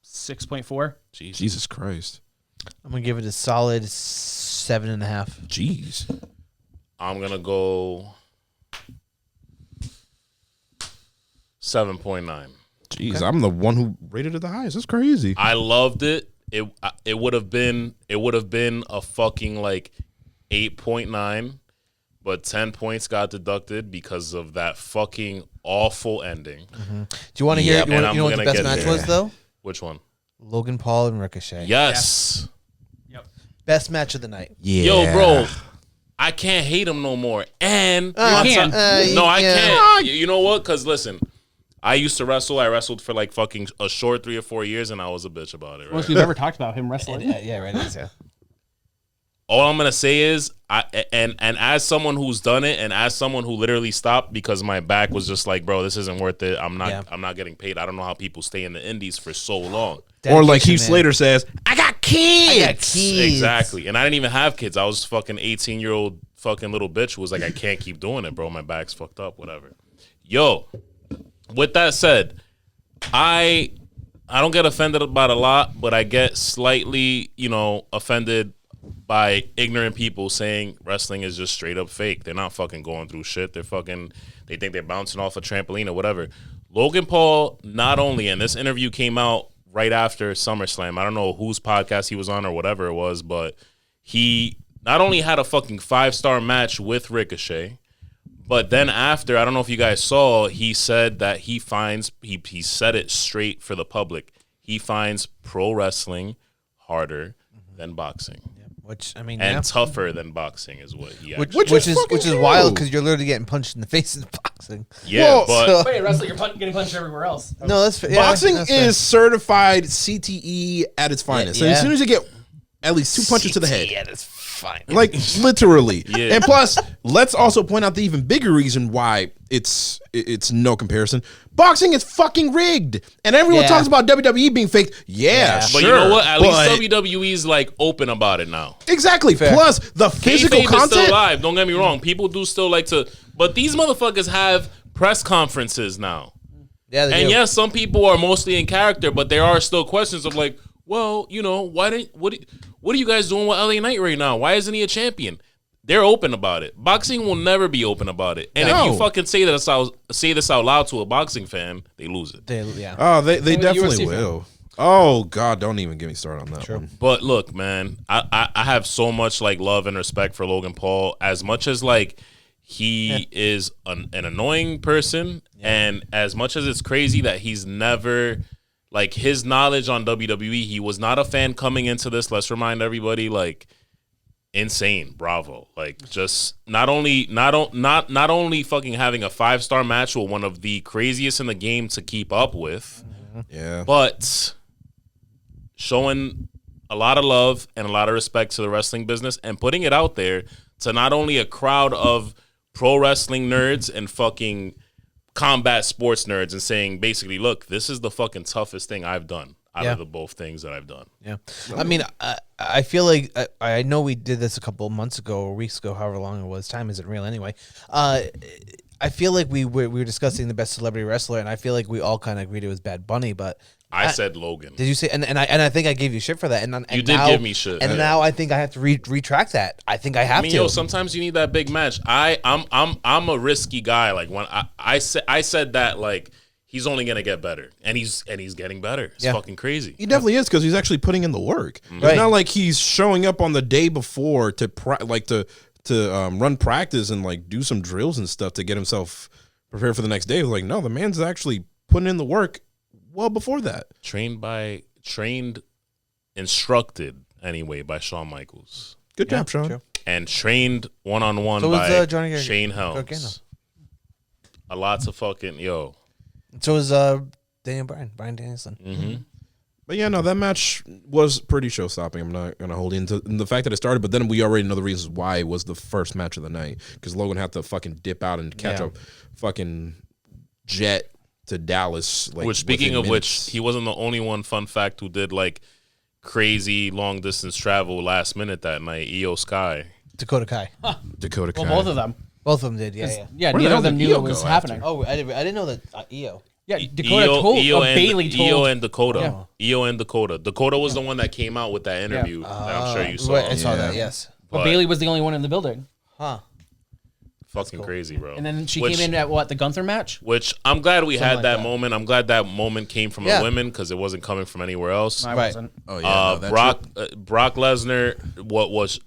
6.4. Jesus Christ. I'm going to give it a solid 7.5. Jeez. I'm going to go 7.9. Jeez, okay. I'm the one who rated it the highest. That's crazy. I loved it. It would have been a fucking like 8.9, but 10 points got deducted because of that fucking awful ending. Mm-hmm. Do you want to hear? You know what the best match was though? Which one? Logan Paul and Ricochet. Yes. Yep. Best match of the night. Yeah. Yo, bro. I can't hate him no more. And you can. I can't. You know what? Because listen, I used to wrestle. I wrestled for like fucking a short 3 or 4 years, and I was a bitch about it. Right? Most we've ever talked about him wrestling. Yeah, right. Yeah. All I'm gonna say is, and as someone who's done it, and as someone who literally stopped because my back was just like, bro, this isn't worth it. I'm not getting paid. I don't know how people stay in the indies for so long. Or like Heath Slater says, I got kids. Exactly. And I didn't even have kids. I was fucking 18-year-old fucking little bitch who was like, I can't keep doing it, bro. My back's fucked up, whatever. Yo, with that said, I don't get offended about a lot, but I get slightly, offended by ignorant people saying wrestling is just straight up fake. They're not fucking going through shit. They think they're bouncing off a trampoline or whatever. Logan Paul, not only, and this interview came out right after SummerSlam. I don't know whose podcast he was on or whatever it was, but he not only had a fucking 5-star match with Ricochet, but then after, I don't know if you guys saw, he said that he said it straight for the public. He finds pro wrestling harder than boxing. Which, I mean, and tougher than boxing is what he actually which is wild because you're literally getting punched in the face in boxing. Yeah, but wait, wrestling, you're getting punched everywhere else. No, that's boxing is certified CTE at its finest. And as soon as you get at least 2 punches to the head, that's fine. Like literally. Yeah. And plus, let's also point out the even bigger reason why it's no comparison. Boxing is fucking rigged, and everyone talks about WWE being fake. Yeah, but sure. You know what? At least WWE's like open about it now. Exactly. Fair. Plus, the physical Kayfabe content. is still alive. Don't get me wrong. People do still like to, but these motherfuckers have press conferences now. Yeah, they and do. yes, some people are mostly in character, but there are still questions of like, well, what are you guys doing with LA Knight right now? Why isn't he a champion? They're open about it. Boxing will never be open about it. And if you fucking say this out loud to a boxing fan, they lose it. Oh, they definitely will. Oh God, don't even get me started on that one. But look, man, I have so much like love and respect for Logan Paul. As much as like he is an annoying person, and as much as it's crazy that he's never like his knowledge on WWE, he was not a fan coming into this. Let's remind everybody, like. Insane, bravo! Like, just not only fucking having a 5-star match with one of the craziest in the game to keep up with, but showing a lot of love and a lot of respect to the wrestling business and putting it out there to not only a crowd of pro wrestling nerds and fucking combat sports nerds and saying basically, look, this is the fucking toughest thing I've done. Out of the both things that I've done. Yeah. I mean, I feel like I know we did this a couple of months ago or weeks ago, however long it was. Time isn't real anyway. I feel like we were discussing the best celebrity wrestler, and I feel like we all kind of agreed it was Bad Bunny, but I said Logan. Did you say? And I think I gave you shit for that. And you did give me shit. And now I think I have to retract that. I think I have to. Yo, sometimes you need that big match. I'm a risky guy. Like when I said that like. He's only gonna get better, and he's getting better. It's fucking crazy. He definitely is because he's actually putting in the work. Right. It's not like he's showing up on the day before to run practice and like do some drills and stuff to get himself prepared for the next day. Like, no, the man's actually putting in the work well before that. Instructed anyway by Shawn Michaels. Good job, Shawn. True. And trained one-on-one by Shane Helms. Gargano. A lot to fucking So was Brian Danielson. Mm-hmm. But yeah, no, that match was pretty show-stopping. I'm not going to hold into the fact that it started, but then we already know the reasons why it was the first match of the night, because Logan had to fucking dip out and catch a fucking jet to Dallas. Like, which, speaking of which, he wasn't the only one, fun fact, who did like crazy long-distance travel last minute that night. Io Sky. Dakota Kai. Dakota Kai. Well, both of them. Both of them did, yeah. Neither of them knew it was happening. Oh, I didn't know that Io. Yeah, Bailey told. Io and Dakota. Yeah. Io and Dakota. Dakota was the one that came out with that interview that I'm sure you saw. Right, I saw that, yes. But Bailey was the only one in the building. Huh. Fucking crazy, bro. And then she came in at the Gunther match? Which I'm glad we had that moment. I'm glad that moment came from the women because it wasn't coming from anywhere else. I wasn't. Oh yeah, Brock Lesnar.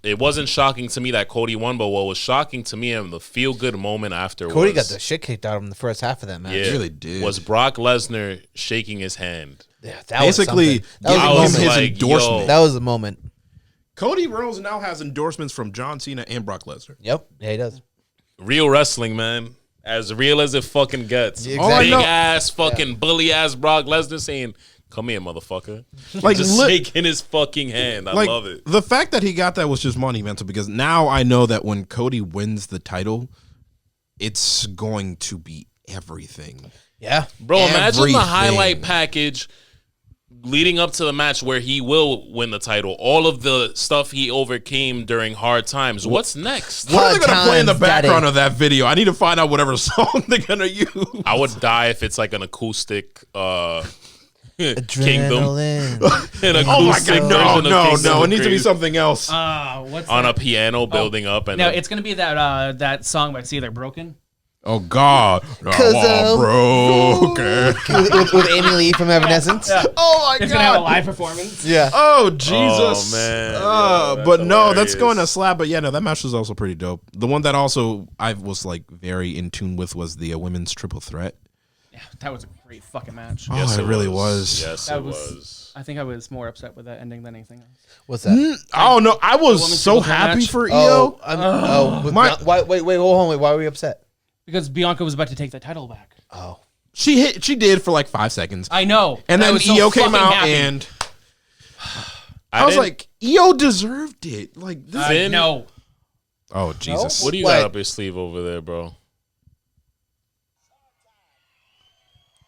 It wasn't shocking to me that Cody won, but what was shocking to me and the feel good moment after Cody got the shit kicked out of him the first half of that match. Yeah, he really did. Was Brock Lesnar shaking his hand? Yeah, that basically was giving him his like, endorsement. That was the moment. Cody Rhodes now has endorsements from John Cena and Brock Lesnar. Yep, yeah, he does. Real wrestling, man. As real as it fucking gets. Yeah, Big ass, fucking bully ass Brock Lesnar saying, "Come here, motherfucker." Like just shaking his fucking hand. I love it. The fact that he got that was just monumental because now I know that when Cody wins the title, it's going to be everything. Yeah. Bro, imagine the highlight package leading up to the match where he will win the title, all of the stuff he overcame during hard times. What's next? What are they going to play in the background of that video? I need to find out whatever song they're going to use. I would die if it's like an acoustic Kingdom. Adrenaline. Oh my God, no. It needs to be something else. What's on that? A piano building up. And no, it's going to be that song by See They're Broken. Oh God! Cause broken. with Amy Lee from Evanescence. Yeah. Oh my God! It's gonna have a live performance. Yeah. Oh Jesus! Oh man! But no, hilarious. that's going to slap. But yeah, no, that match was also pretty dope. The one that also I was like very in tune with was the women's triple threat. Yeah, that was a great fucking match. Oh, it really was. Yes, That it was- was. I think I was more upset with that ending than anything else. What's that? Oh no, I was women's so triple threat happy match? for EO. Wait, hold on. Why were we upset? Because Bianca was about to take the title back. Oh. She did for like 5 seconds. I know. And I then was so EO came fucking out happy. and I was like, EO deserved it. Like this. Finn? No. Oh Jesus! What do you got up your sleeve over there, bro?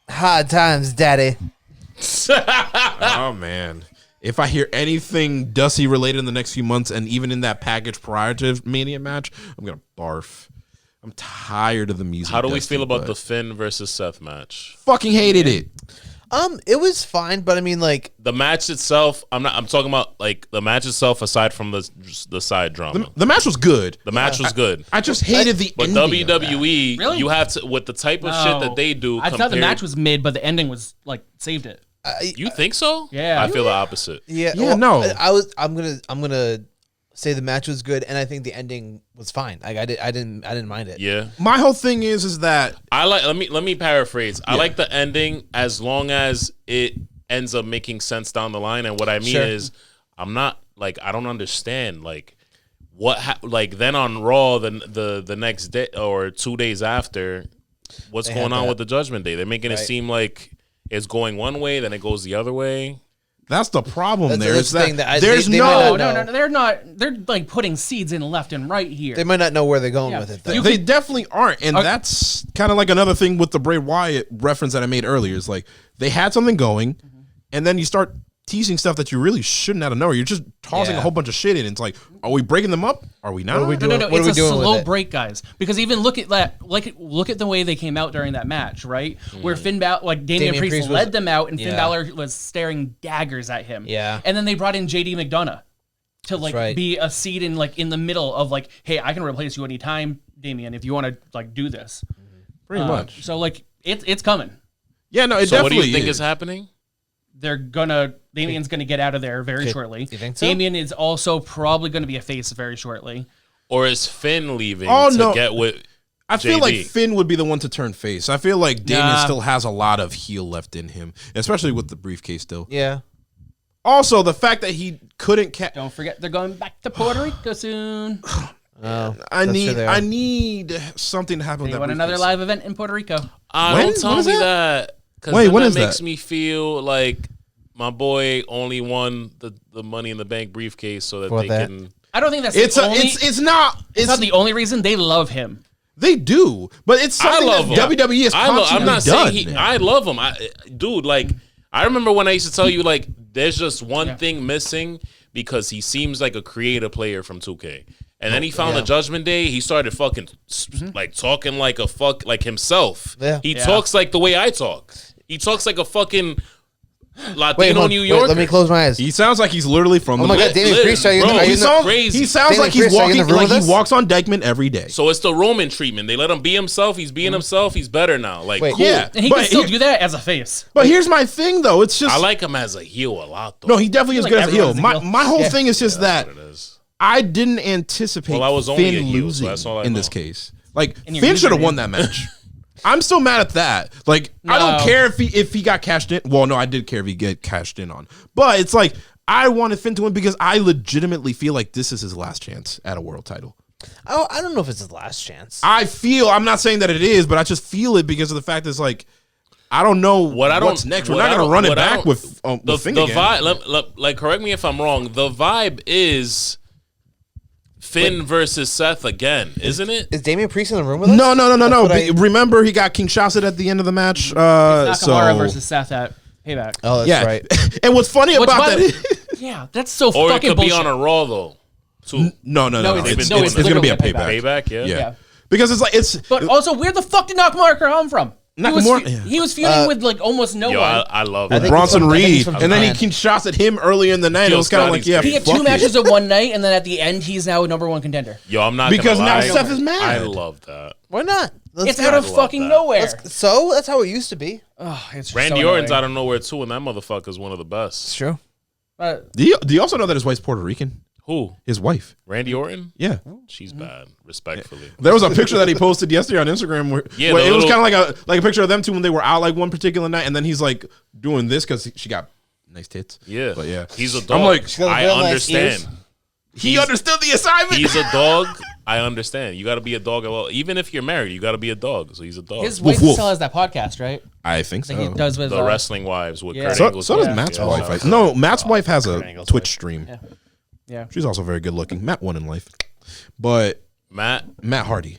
Hard times, daddy. Oh man. If I hear anything Dusty related in the next few months, and even in that package prior to Mania match, I'm gonna barf. I'm tired of the music. How do we Dusty, feel about but the Finn versus Seth match? fucking hated it. It was fine, but I mean, like, The match itself, I'm talking about like the match itself aside from the side drama. The match was good. The match was good. I just hated the But ending of that. WWE, Really? you have to with the type of shit that they do. I thought the match was mid, but the ending was like saved it. You think so? Yeah. I feel the opposite. yeah, Yeah, no. I'm gonna say the match was good, and I think the ending was fine. Like, I didn't mind it. Yeah. My whole thing is that I like. Let me paraphrase. I like the ending as long as it ends up making sense down the line. And what I mean Sure. is, I'm not like I don't understand like what like then on Raw the next day or 2 days after, what's They going had on that. with the Judgment Day? They're making it Right. seem like it's going one way, then it goes the other way. that's the problem. That's- There that's is the thing that, that I- there's they might no. not No, they're not. They're like putting seeds in left and right here. They might not know where they're going Yeah. with it, though. You They definitely aren't, and Okay. that's kind of like another thing with the Bray Wyatt reference that I made earlier. Is like they had something going, and then you start teasing stuff that you really shouldn't out of nowhere. You're just tossing Yeah. a whole bunch of shit in. It's like, are we breaking them up? Are we not? What are we doing? No. What are we It's a doing with slow it? break, guys. Because even look at that. Like, look at the way they came out during that match, right? Where Finn Balor, like Damian Damian Priest Priest led was- them out, and Finn Yeah. Balor was staring daggers at him. Yeah. And then they brought in JD McDonough to like right. be a seed in like in the middle of like, hey, I can replace you anytime, Damian, if you want to like do this. Pretty much. So like it's coming. Yeah, no, it So what definitely do you think is is happening? Damian's gonna get out of there very shortly. you think so? Damian is also probably gonna be a face very shortly. Or is Finn leaving Oh, to no. get with I feel JD? like Finn would be the one to turn face. I feel like Damian Nah. still has a lot of heel left in him, especially with the briefcase still. Yeah. Also, the fact that he couldn't Don't forget they're going back to Puerto Rico soon. Oh, I that's true, they are. need something to happen with They that want another briefcase. live event in Puerto Rico. When? Don't tell What is me that? that. 'Cause Wait, then when that is that? makes me feel like my boy only won the Money in the Bank briefcase so that For they that. can. I don't think that's It's the a, only. it's not it's not the only reason they love him. they do, but it's I something love that him. WWE is I'm constantly not done. saying I love him. Dude, like I remember when I used to tell you like there's just one thing missing because he seems like a creative player from 2K. And then he found the Judgment Day. He started fucking like talking like like himself. Yeah. He Yeah. talks like the way I talk. He talks like a fucking Latino Wait, hold on. New Wait, Yorker. let me close my eyes. He sounds like he's literally from Oh the my God, Mid- Damian Lit- Priest, are you bro, in he the sounds crazy. He sounds Damian like he's Priest, are you in the walking room like with he us? walks on Dykeman every day. So it's the Roman treatment. They let him be himself. He's being himself. He's better now. Like, Wait, cool. yeah. And he But can still here- do that as a face. But here's my thing, though. It's just I like him as a heel a lot, though. no, he definitely is Like good as a heel. everyone's a heel. My whole thing is just that That's what it is. I didn't anticipate Well, I was only a Finn heel, so losing that's all I in know. this case. Like And your Finn should have username. won that match. I'm still mad at that. Like I don't No. care if he got cashed in. Well, no, I did care if he get cashed in on. But it's like I wanted Finn to win because I legitimately feel like this is his last chance at a world title. Oh, I don't know if it's his last chance. I'm not saying that it is, but I just feel it because of the fact it's like I don't know what's next. We're not going to run it back with Finn the again. vibe. Like, correct me if I'm wrong. The vibe is Finn versus Seth again, isn't it? Is Damian Priest in the room with us? No. That's what I- Remember, he got King Shasted at the end of the match. Nakamura So versus Seth at Payback. Oh, that's right. And what's funny about that? Yeah, that's so Or fucking it could bullshit. be on a Raw though. Too. No. It's going to be a payback. Payback, yeah. Yeah. Because But also, where the fuck did Nakamura come from? Nakamura, he was feuding with like almost no Yo, one. I love I that. think Bronson he's Reed, from and then he Japan. can shots at him earlier in the night. It was kind of like, yeah, He had fuck 2 it. matches in one night, and then at the end, he's now a #1 contender. Yo, I'm not Because gonna now lie. Seth is mad. I love that. Why not? It's out of fucking that. nowhere. So that's how it used to be. Oh, it's Randy so Orton's annoying. out of nowhere too, and that motherfucker's one of the best. True. Do you also know that his wife's Puerto Rican? Who? His wife. Randy Orton? Yeah. She's bad, respectfully. There was a picture that he posted yesterday on Instagram where it was kind of like a picture of them two when they were out like one particular night, and then he's like doing this because she got nice tits. Yeah. But yeah. He's a dog. I'm like, I understand. he understood the assignment. He's a dog. I understand. You got to be a dog. Even if you're married, you got to be a dog. So he's a dog. His wife still has that podcast, right? I think so. He does with the Wrestling Wives with yeah. Kurt So Angle's does wife. Matt's Yeah. wife. No, Matt's wife has a Twitch stream. Yeah. She's also very good looking. Matt won in life. But Matt Hardy.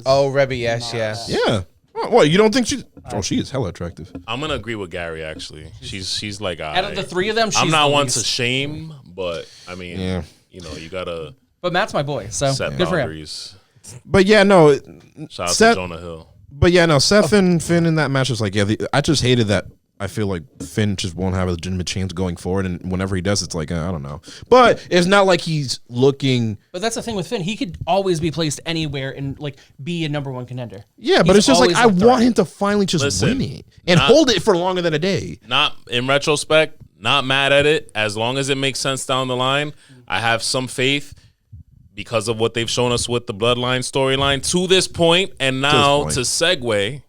Oh, Rebby, yes. Yeah. Well, you don't think she's... Oh, she is hella attractive. I'm gonna agree with Gary. Actually, she's like Out of the three of them, she's I'm not the one least. to shame, but I mean, you gotta But Matt's my boy, so set good for him. boundaries. But yeah, no. Shout out Seth, to Jonah Hill. But yeah, no. Seth and Finn in that match was like, I just hated that. I feel like Finn just won't have a legitimate chance going forward, and whenever he does, it's like I don't know. But it's not like he's looking. But that's the thing with Finn; he could always be placed anywhere and like be a #1 contender. Yeah, but it's just like I want him to finally just Listen, win it and hold it for longer than a day. Not in retrospect, not mad at it. As long as it makes sense down the line, I have some faith because of what they've shown us with the Bloodline storyline to this point. And now to segue,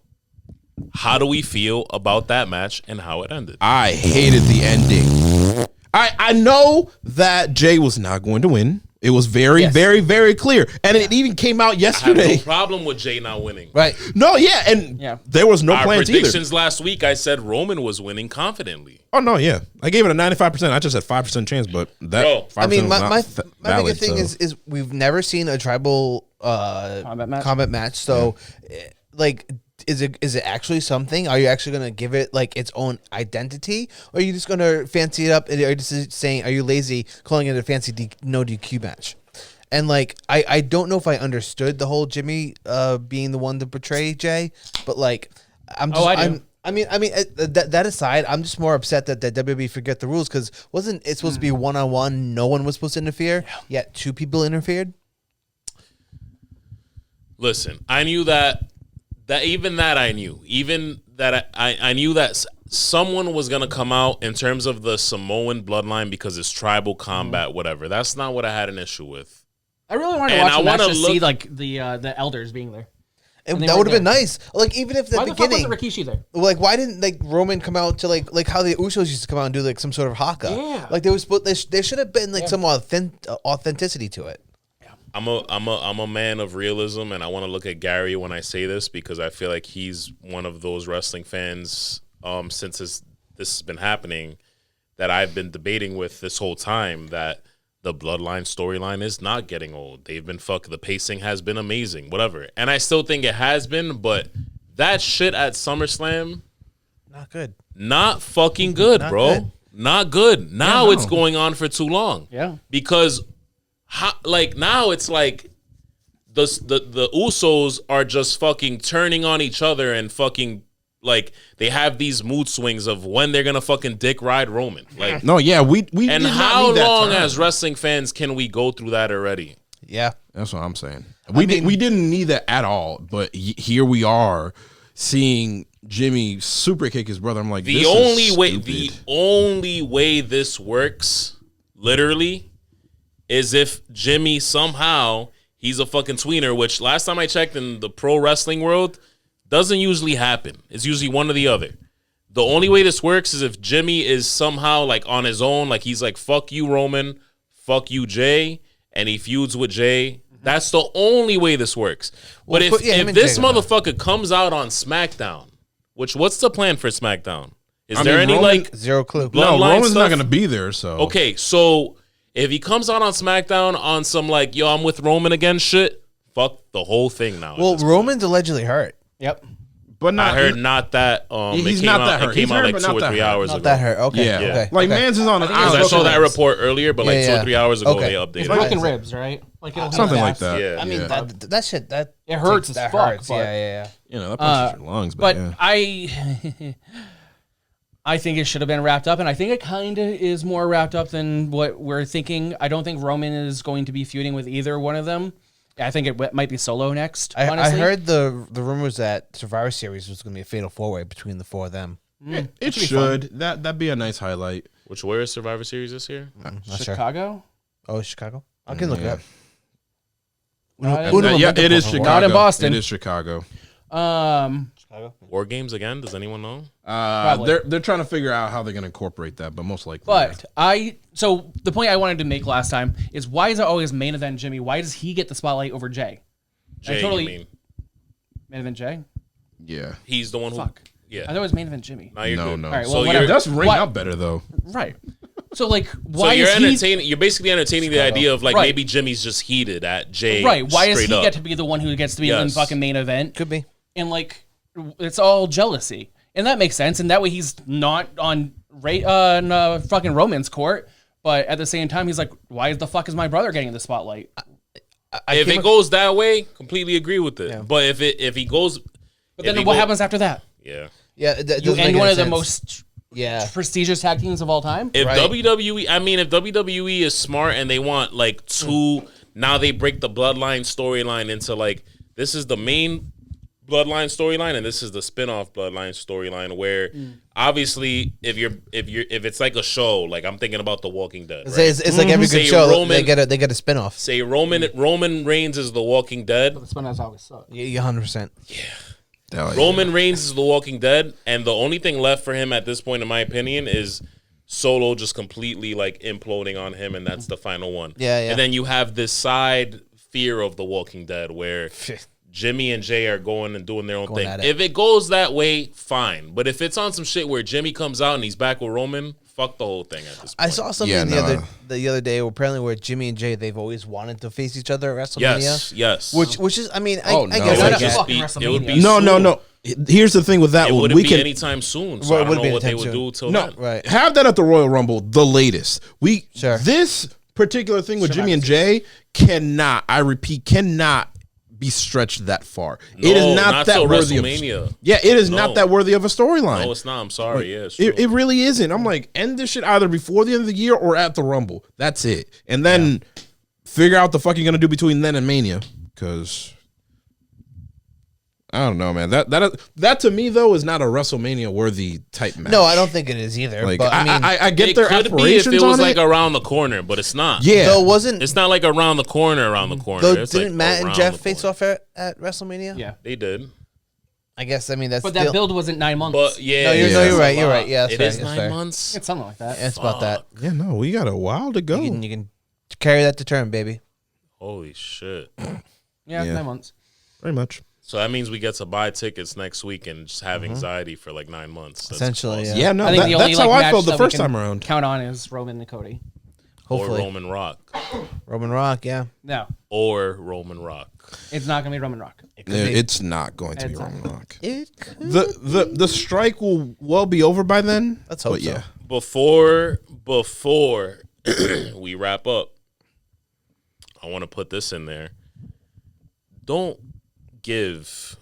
how do we feel about that match and how it ended? I hated the ending. I know that Jay was not going to win. It was very, very, very clear. And it even came out yesterday. I have no problem with Jay not winning. Right. No, yeah. And there was no Our plans predictions either. last week, I said Roman was winning confidently. Oh, no, yeah. I gave it a 95%. I just had 5% chance, but that 5% I mean, my was my valid, biggest thing is we've never seen a tribal combat match. So, like, is it actually something? Are you actually going to give it like its own identity, or are you just going to fancy it up? And are you just saying, are you lazy calling it a fancy no DQ match? And like, I don't know if I understood the whole Jimmy being the one to portray Jay, but like, I'm just, I mean, that aside, I'm just more upset that the WWE forget the rules because wasn't it supposed to be one-on-one? No one was supposed to interfere, yet 2 people interfered. Listen, I knew that I knew. Even that I knew that someone was going to come out in terms of the Samoan bloodline because it's tribal combat, whatever. That's not what I had an issue with. I really wanted to watch the match to see like the elders being there. And that would have been nice. Like even if why the beginning, fuck wasn't Rikishi there? Like why didn't like Roman come out to like how the Usos used to come out and do like some sort of haka? Yeah. Like there should have been like some authenticity to it. I'm a man of realism, and I want to look at Gary when I say this because I feel like he's one of those wrestling fans since this has been happening that I've been debating with this whole time that the Bloodline storyline is not getting old. They've been the pacing has been amazing, whatever. And I still think it has been, but that shit at SummerSlam, not good. Not fucking good, not bro. Good. Not good. Now it's going on for too long. Yeah. Because now it's like the Usos are just fucking turning on each other and fucking like they have these mood swings of when they're gonna fucking dick ride Roman. Like no, yeah, we and how long as wrestling fans can we go through that already? Yeah, that's what I'm saying. We didn't need that at all, but here we are seeing Jimmy super kick his brother. I'm like, the only way this works, literally, is if Jimmy somehow he's a fucking tweener, which last time I checked in the pro wrestling world doesn't usually happen. It's usually one or the other. The only way this works is if Jimmy is somehow like on his own, like he's like, fuck you, Roman, fuck you, Jay, and he feuds with Jay. That's the only way this works. But if this motherfucker comes out on SmackDown, what's the plan for SmackDown? Is there any Roman, zero clue? No, Roman's not going to be there. So okay, so if he comes out on SmackDown on some like, yo, I'm with Roman again shit, fuck the whole thing now. Well, Roman's allegedly hurt. Yep. but not. I heard not that. He's not that hurt. It came out like 2 or 3 hours ago. Not that hurt. Okay. Yeah. Okay. Like Mans is on an island. I saw that report earlier, but like 2 or 3 hours ago they updated. It's broken ribs, right? Like something like that. Yeah. I mean that shit that it hurts. That fuck, hurts. but, Yeah. You know that punches your lungs. But yeah. I think it should have been wrapped up, and I think it kind of is more wrapped up than what we're thinking. I don't think Roman is going to be feuding with either one of them. I think it might be Solo next. I heard the rumors that Survivor Series was going to be a fatal 4-way between the 4 of them. It should. That'd be a nice highlight. Where is Survivor Series this year? Chicago? Sure. Oh, Chicago. I can look it up. It is Chicago. Not in Boston. It is Chicago. War Games again? Does anyone know? They're trying to figure out how they're going to incorporate that, but most likely. But so the point I wanted to make last time is why is it always main event Jimmy? Why does he get the spotlight over Jay? Jay, totally, you mean? Main event Jay? Yeah. He's the one who. Fuck. Yeah. I thought it was main event Jimmy. No, you're good. No. All right, So whatever. It does ring out better though. Right. So like, why So you're is he? entertaining. You're basically entertaining the idea of like Right. maybe Jimmy's just heated at Jay. Right. Why does he straight up. get to be the one who gets to be in Yes. fucking main event? Could be. And like, it's all jealousy, and that makes sense. And that way, he's not on fucking Roman's court. But at the same time, he's like, why the fuck is my brother getting the spotlight? If it goes that way, completely agree with it. Yeah. But if he goes, but then what happens after that? Yeah. Yeah. You end one of the most prestigious tag teams of all time. If WWE is smart and they want like two, now they break the Bloodline storyline into like this is the main Bloodline storyline and this is the spin-off Bloodline storyline where obviously if it's like a show, like I'm thinking about The Walking Dead. Right? It's like every good show they get a spin-off. Say Roman Reigns is The Walking Dead. But the spin-offs always suck. Yeah, 100%. Yeah. Roman Reigns is The Walking Dead, and the only thing left for him at this point, in my opinion, is Solo just completely like imploding on him, and that's the final one. Yeah. And then you have this side fear of The Walking Dead where Jimmy and Jay are going and doing their own thing. If it goes that way, fine. But if it's on some shit where Jimmy comes out and he's back with Roman, fuck the whole thing at this point. I saw something the other day apparently where Jimmy and Jay, they've always wanted to face each other at WrestleMania. Yes. Which is, I mean, I guess it would be no. Here's the thing with that one. It wouldn't be anytime soon, so I don't know what they would do till then. Right. Have that at the Royal Rumble, the latest. This particular thing with Jimmy and Jay cannot, I repeat, cannot be stretched that far. No, it is not that worthy WrestleMania. it is not that worthy of a storyline. No, it's not. I'm sorry. It really isn't. I'm like, end this shit either before the end of the year or at the Rumble. That's it. And then figure out the fuck you're gonna do between then and Mania. Because I don't know, man. That to me though is not a WrestleMania worthy type match. No, I don't think it is either. Like, but I mean, I get their aspirations on it. If it was like around the corner, but it's not. Yeah, though wasn't. It's not like around the corner. Though didn't Matt and Jeff face off at WrestleMania? Yeah, they did. I guess. I mean, that's. But that build wasn't 9 months. But no, you're right. You're right. Yeah, it is 9 months. It's something like that. It's about that. Yeah, no, we got a while to go. You can carry that to term, baby. Holy shit. Yeah, 9 months. Very much. So that means we get to buy tickets next week and just have anxiety for like 9 months. That's essentially, awesome. Yeah, no, I think the only, that's how I felt the that first we can time around. Count on is Roman and Cody. Hopefully. Or Roman Rock. Roman Rock, yeah. No. Or Roman Rock. It's not going to be Roman Rock. It's not going to be Roman Rock. It could The strike will well be over by then. Let's hope so. Before we wrap up, I want to put this in there. Don't give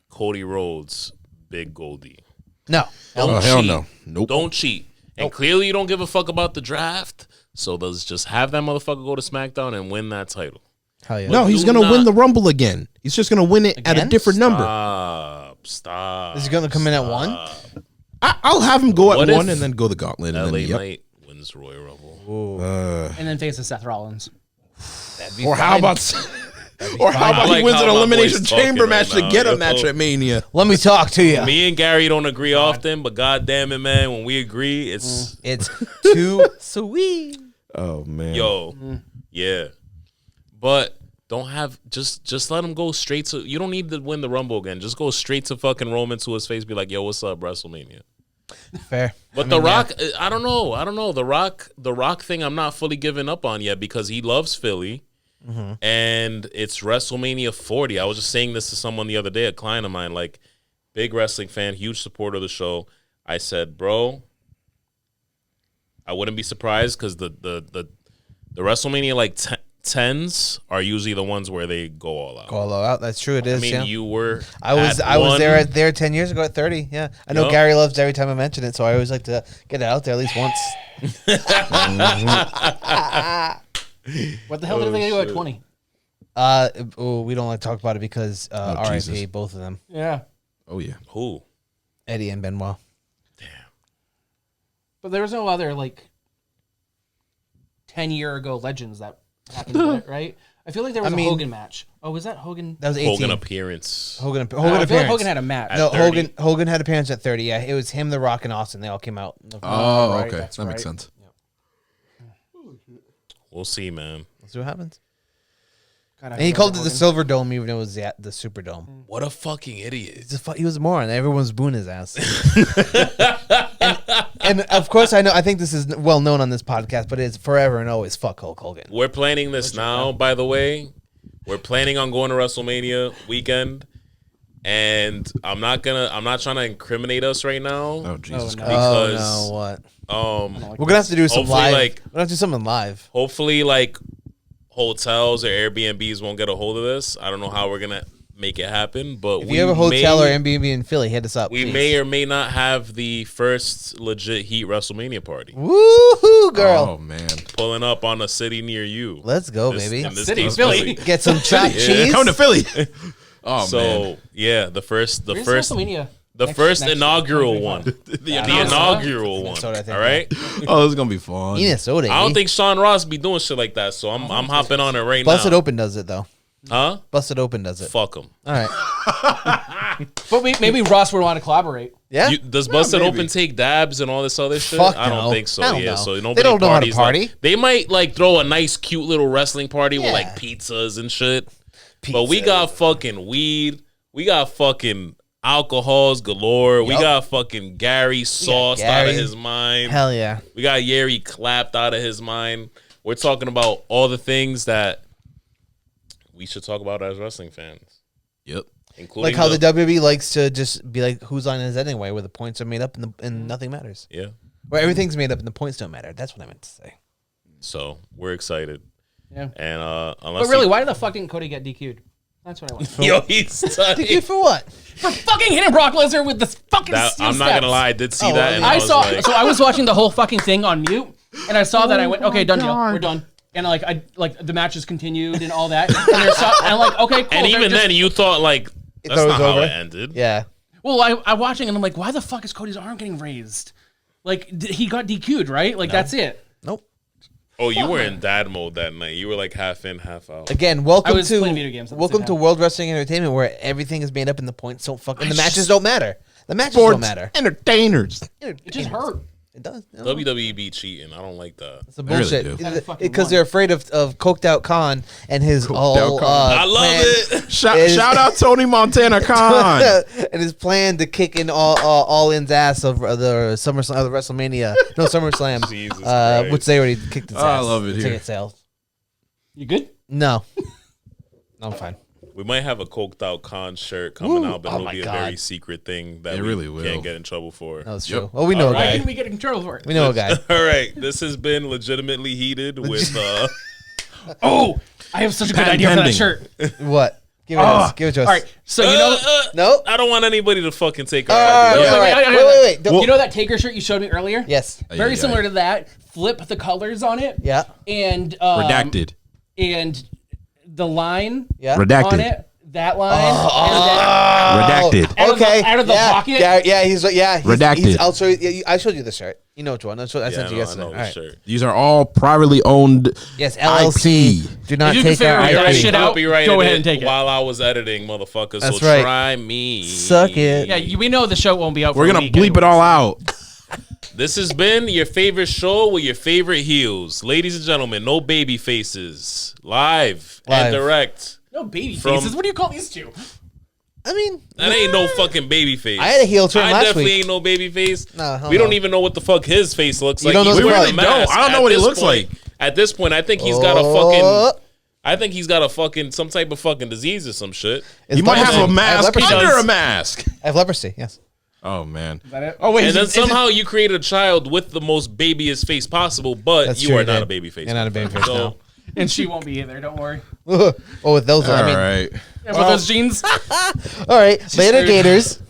Cody Rhodes Big Goldie. No. Don't hell cheat. no. Nope. Don't cheat. And clearly you don't give a fuck about the draft. So let's just have that motherfucker go to SmackDown and win that title. Hell yeah. No, he's going to win the Rumble again. He's just going to win it at a different number. Stop. Is he going to come in at 1? I'll have him go at 1 and then go the gauntlet. LA and then, Knight wins Royal Rumble. And then faces Seth Rollins. Or how about he wins an Elimination Chamber match to get a match at Mania? Let me talk to you. Me and Gary don't agree often, but God damn it, man, when we agree, it's too sweet. Oh man. Yeah. But don't have just let him go straight to. You don't need to win the Rumble again. Just go straight to fucking Roman to his face. Be like, yo, what's up, WrestleMania? Fair. But The Rock, I don't know. The Rock thing, I'm not fully giving up on yet because he loves Philly. And it's WrestleMania 40. I was just saying this to someone the other day, a client of mine. Like, big wrestling fan, huge supporter of the show. I said, bro, I wouldn't be surprised because the WrestleMania like 10s are usually the ones where they go all out. Go all out. That's true. It is. I mean, you were. I was there 10 years ago at 30. Yeah, I know Gary loves every time I mention it, so I always like to get it out there at least once. What the hell did they do at 20? We don't like to talk about it because RIP, both of them. Yeah. Oh yeah. Who? Eddie and Benoit. But there was no other, like, 10-year ago legends that happened to it, right? I feel like there was a Hogan match. Oh, was that Hogan? That was 18. Hogan appearance. Hogan I feel like Hogan had a match. No, Hogan had appearance at 30. Yeah, it was him, The Rock, and Austin. They all came out. Oh, right, okay. That makes sense. We'll see, man. Let's see what happens. God, and he called it the Silver Dome, even though it was the Super Dome. What a fucking idiot. He was a moron. Everyone's booing his ass. and of course, I think this is well known on this podcast, but it's forever and always fuck Hulk Hogan. We're planning this now, by the way. We're planning on going to WrestleMania weekend. And I'm not trying to incriminate us right now. Oh Jesus Christ. Because what? We're gonna have to do some live. Like, we're gonna have to do something live. Hopefully, like hotels or Airbnbs won't get a hold of this. I don't know how we're gonna make it happen, but if you have a hotel or Airbnb in Philly, hit us up. We may or may not have the first legit Heat WrestleMania party. Woohoo, girl! Oh man, pulling up on a city near you. Let's go, baby. City, Philly. Get some chopped cheese. Come to Philly. Oh so, man. Yeah, the first WrestleMania? The first inaugural one. The inaugural one. All right? Oh, this is going to be fun. Minnesota. I don't think Sean Ross be doing shit like that, so I'm hopping on it right now. Busted Open does it, though. Huh? Busted Open does it. Fuck him. All right. But maybe Ross would want to collaborate. Yeah? Does Busted Open take dabs and all this other shit? Fuck I don't think so. No. So nobody they don't know how to party. Like, they might like throw a nice, cute little wrestling party with like pizzas and shit. But we got fucking weed. We got fucking alcohols galore. Yep. We got fucking Gary sauced out of his mind. Hell yeah. We got Yeri clapped out of his mind. We're talking about all the things that we should talk about as wrestling fans. Yep. Including like how the WWE likes to just be like, whose line is that anyway, where the points are made up and nothing matters. Yeah. Where everything's made up and the points don't matter. That's what I meant to say. So we're excited. Yeah. And but really, why the fuck didn't Cody get DQ'd? That's what I want. Yo, he's DQ'd for what? For fucking hitting Brock Lesnar with this fucking steel I'm not steps. gonna lie, I did see that. And I saw. Like, so I was watching the whole fucking thing on mute, and I saw that. I went, okay, done deal, we're done. And like the matches continued and all that. And I'm like, okay, cool. And even then, you thought like that's not how it ended. Yeah. Well, I'm watching and I'm like, why the fuck is Cody's arm getting raised? Like he got DQ'd, right? Like that's it. Nope. Oh, you were in dad mode that night. You were like half in, half out. Again, welcome to video games to World Wrestling Entertainment, where everything is made up and the points don't fucking. The matches don't matter. The matches don't matter. Entertainers. It just hurt. It does. WWE be cheating. I don't like that. It's a bullshit. Really Because they're afraid of coked out Khan and his whole. I love it. Shout out Tony Montana Khan and his plan to kick in all in's ass of the SummerSlam, the WrestleMania, no SummerSlam, Jesus Christ. which they already kicked its ass. I love it here. Ticket sales. You good? No, I'm fine. We might have a coked out Khan shirt coming out, but Oh it'll my be a God. very secret thing that we really will. can't get in trouble for. That's true. Well, we know a Why guy. didn't we get in trouble for it? We know a guy. All right, this has been legitimately heated with. Oh, I have such a good Patent idea pending. for that shirt. What? Give it to us. Give it to us. All right, so you know. No. I don't want anybody to fucking take our All idea. right. Wait. Don't- You know that Taker shirt you showed me earlier? Yes. Very similar to that. Flip the colors on it. Yeah. And Redacted. And the line Yeah. Redacted. on it. That line. And Redacted. out of the pocket. Yeah. He's Redacted. I'll show you. I showed you the shirt. You know which one. I sent you I yesterday. know All the right. shirt. These are all privately owned. Yes, LLC. IP. Do not If you can take figure our out IP. that shit out, Copyrighted go ahead it and take it. while I was editing, motherfucker. That's So right. try me. Suck it. Yeah, we know the show won't be out. We're for a gonna week bleep it anyway. all out. This has been your favorite show with your favorite heels. Ladies and gentlemen, no baby faces. Live. And direct. No baby From- faces. What do you call these two? I mean, That ain't no fucking baby face. I had a heel turn I last definitely week. ain't no baby face. No, hell we don't no. even know what the fuck his face looks You like. don't know He's the wearing fuck. a mask. I don't know At what he this looks point- like. At this point, I think he's got a fucking I think he's got some type of fucking disease or some shit. You might have a mask under a mask. I have leprosy. Yes. Oh man. Is that it? Oh wait. And then somehow you created a child with the most babyest face possible, but That's you true, are not dude. a baby face. You're not a baby face. So No. And she won't be either. Don't worry. Well, with those, All right. And with those jeans. All right, later, Gators.